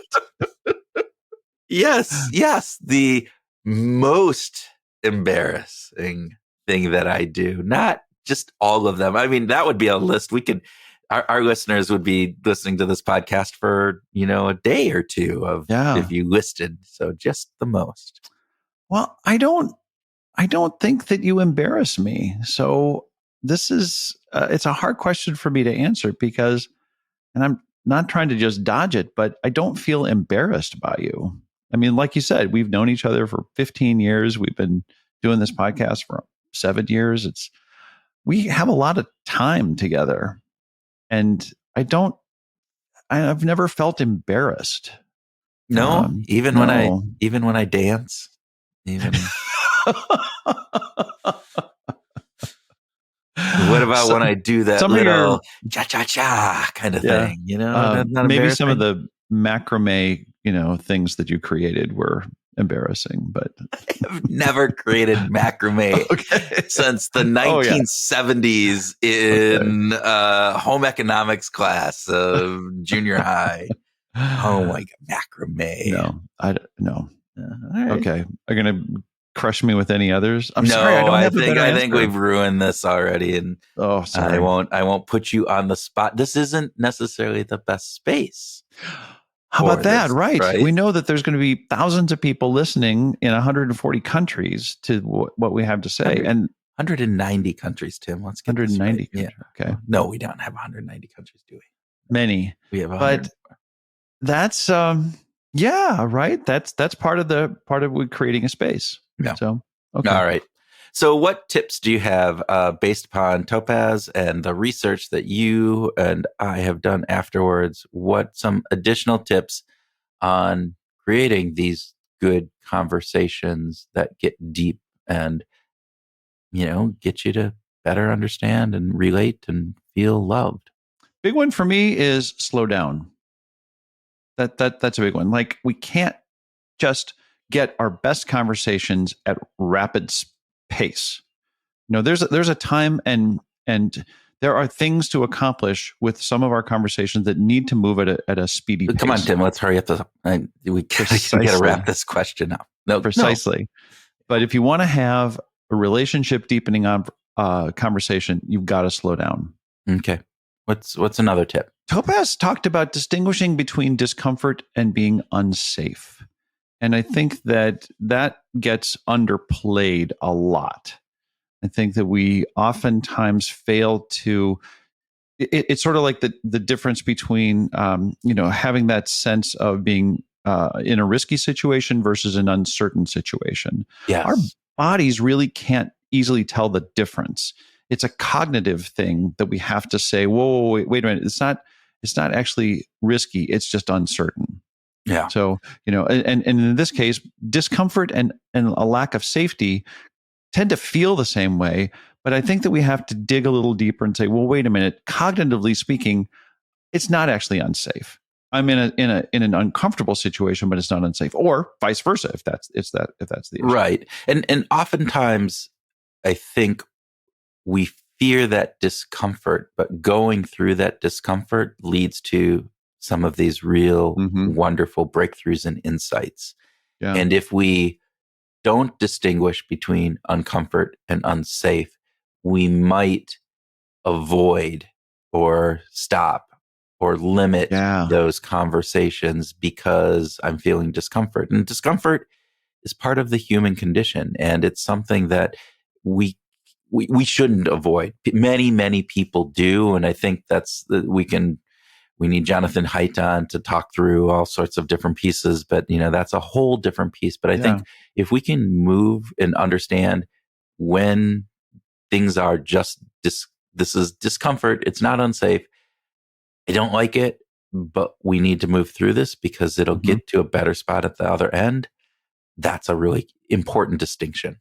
Yes. The most embarrassing thing that I do, not just all of them. I mean, that would be a list. Our listeners would be listening to this podcast for, a day or two of if you listed. So just the most. Well, I don't think that you embarrass me. So this is, it's a hard question for me to answer because, and I'm not trying to just dodge it, but I don't feel embarrassed by you. I mean, like you said, we've known each other for 15 years. We've been doing this podcast for 7 years. We have a lot of time together, and I've never felt embarrassed. No, even when I dance, even. What about when I do that little cha-cha-cha kind of thing? Not maybe some of the macrame, things that you created were embarrassing, but I've never created macrame since the 1970s in home economics class of junior high. Oh my God, macrame. No, I don't know. Right. Okay. Are you going to crush me with any others? Sorry, I think we've ruined this already, and sorry. I won't put you on the spot. This isn't necessarily the best space. How about that? Right. We know that there's going to be thousands of people listening in 140 countries to what we have to say, and 190 countries. Tim, let's get 190 countries. Yeah. Okay. No, we don't have 190 countries, do we? Many. We have 100. But that's right. That's part of creating a space. Yeah. So, okay. All right. So what tips do you have based upon Topaz and the research that you and I have done afterwards? What some additional tips on creating these good conversations that get deep and, get you to better understand and relate and feel loved? Big one for me is slow down. That's a big one. Like, we can't just get our best conversations at rapid pace. There's a time and there are things to accomplish with some of our conversations that need to move at a speedy pace. Come on, Tim, let's hurry up. We got to wrap this question up. No, precisely. But if you want to have a relationship deepening conversation, you've got to slow down. Okay. What's another tip? Topaz talked about distinguishing between discomfort and being unsafe. And I think that gets underplayed a lot. I think that we oftentimes fail to, it's sort of like the difference between, having that sense of being in a risky situation versus an uncertain situation. Yes. Our bodies really can't easily tell the difference. It's a cognitive thing that we have to say, whoa, wait a minute. It's not actually risky. It's just uncertain. Yeah. So, and in this case, discomfort and a lack of safety tend to feel the same way, But I think that we have to dig a little deeper and say, well, wait a minute, cognitively speaking, it's not actually unsafe. I'm in an uncomfortable situation, but it's not unsafe, or vice versa, if that's the issue. Right. And oftentimes I think we fear that discomfort, but going through that discomfort leads to some of these real wonderful breakthroughs and insights. Yeah. And if we don't distinguish between uncomfort and unsafe, we might avoid or stop or limit those conversations because I'm feeling discomfort. And discomfort is part of the human condition, and it's something that we shouldn't avoid. Many people do, and I think we need Jonathan Haidt on to talk through all sorts of different pieces, but that's a whole different piece. But I think if we can move and understand when things are just this is discomfort, it's not unsafe, I don't like it, but we need to move through this because it'll get to a better spot at the other end. That's a really important distinction.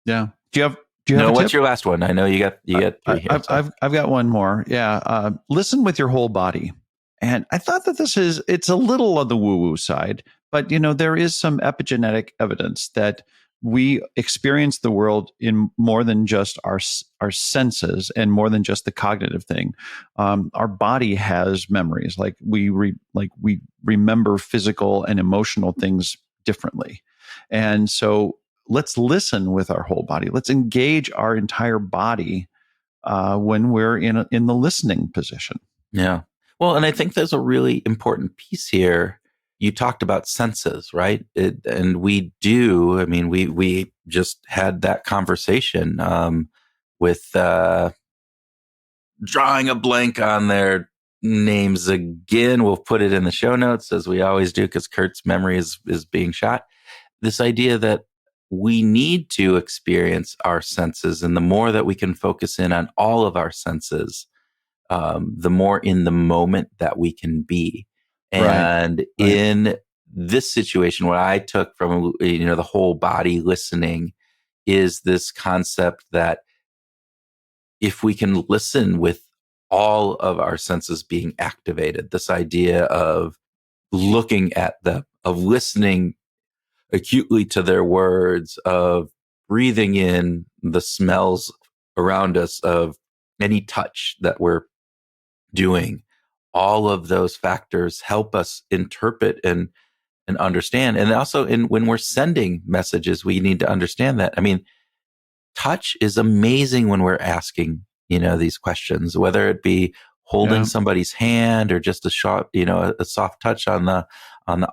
Yeah. Do you have what's your last one? I know you got three here. I've got one more. Yeah. Listen with your whole body. And I thought that it's a little on the woo-woo side, but there is some epigenetic evidence that we experience the world in more than just our senses and more than just the cognitive thing. Our body has memories, like we remember physical and emotional things differently. And so let's listen with our whole body. Let's engage our entire body when we're in the listening position. Yeah. Well, and I think there's a really important piece here. You talked about senses, right? And we do. I mean, we just had that conversation with drawing a blank on their names again. We'll put it in the show notes as we always do because Kurt's memory is being shot. This idea that we need to experience our senses, and the more that we can focus in on all of our senses, the more in the moment that we can be. And right. In this situation, what I took from the whole body listening is this concept that if we can listen with all of our senses being activated, this idea of looking at them, of listening acutely to their words, of breathing in the smells around us, of any touch that we're doing, all of those factors help us interpret and understand. And also when we're sending messages, we need to understand that. I mean, touch is amazing when we're asking, these questions, whether it be holding somebody's hand or just a soft touch on the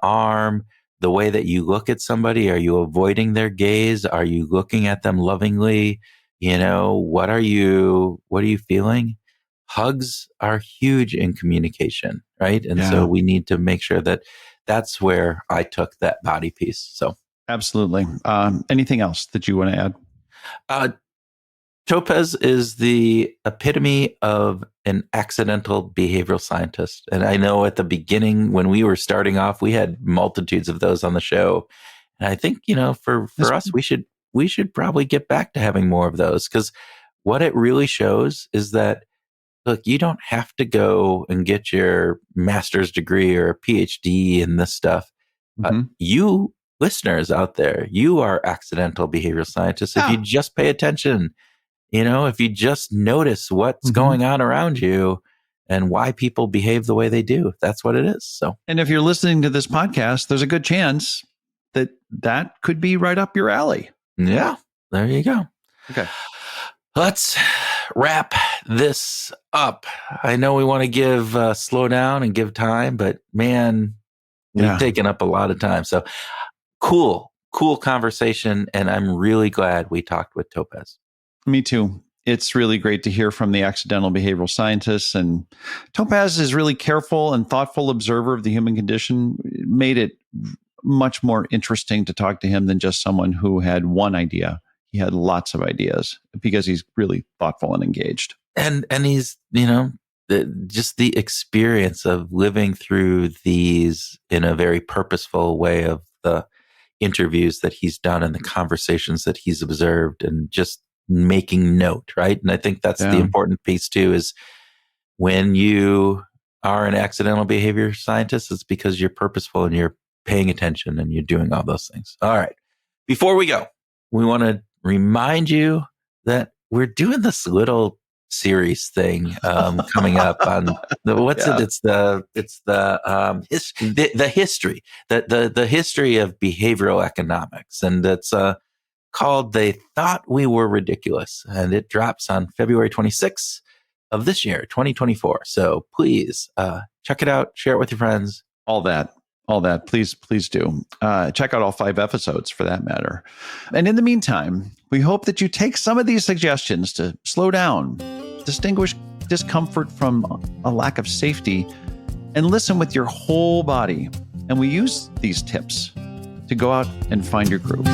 arm. The way that you look at somebody, are you avoiding their gaze? Are you looking at them lovingly? What are you feeling? Hugs are huge in communication, right? And so we need to make sure that that's where I took that body piece. So absolutely. Anything else that you want to add? Topaz is the epitome of an accidental behavioral scientist. And I know at the beginning, when we were starting off, we had multitudes of those on the show. And I think, for us, we should probably get back to having more of those, because what it really shows is that, look, you don't have to go and get your master's degree or a PhD in this stuff. You listeners out there, you are accidental behavioral scientists. If you just pay attention, if you just notice what's going on around you and why people behave the way they do, that's what it is. So, and if you're listening to this podcast, there's a good chance that could be right up your alley. Yeah, there you go. Okay. Let's wrap this up. I know we want to slow down and give time, but man, we've taken up a lot of time. So cool conversation. And I'm really glad we talked with Topaz. Me too. It's really great to hear from the accidental behavioral scientists. And Topaz is really careful and thoughtful observer of the human condition. It made it much more interesting to talk to him than just someone who had one idea. He had lots of ideas because he's really thoughtful and engaged. And he's, just the experience of living through these in a very purposeful way, of the interviews that he's done and the conversations that he's observed, and just making note, right? And I think that's the important piece too, is when you are an accidental behavior scientist, it's because you're purposeful and you're paying attention and you're doing all those things. All right. Before we go, we want to remind you that we're doing this little series thing coming up on it's the history, the history of behavioral economics, and it's called "They Thought We Were Ridiculous," and it drops on February 26th of this year, 2024. So please check it out, share it with your friends, all that. Please do. Check out all 5 episodes for that matter. And in the meantime, we hope that you take some of these suggestions to slow down, distinguish discomfort from a lack of safety, and listen with your whole body. And we use these tips to go out and find your groove.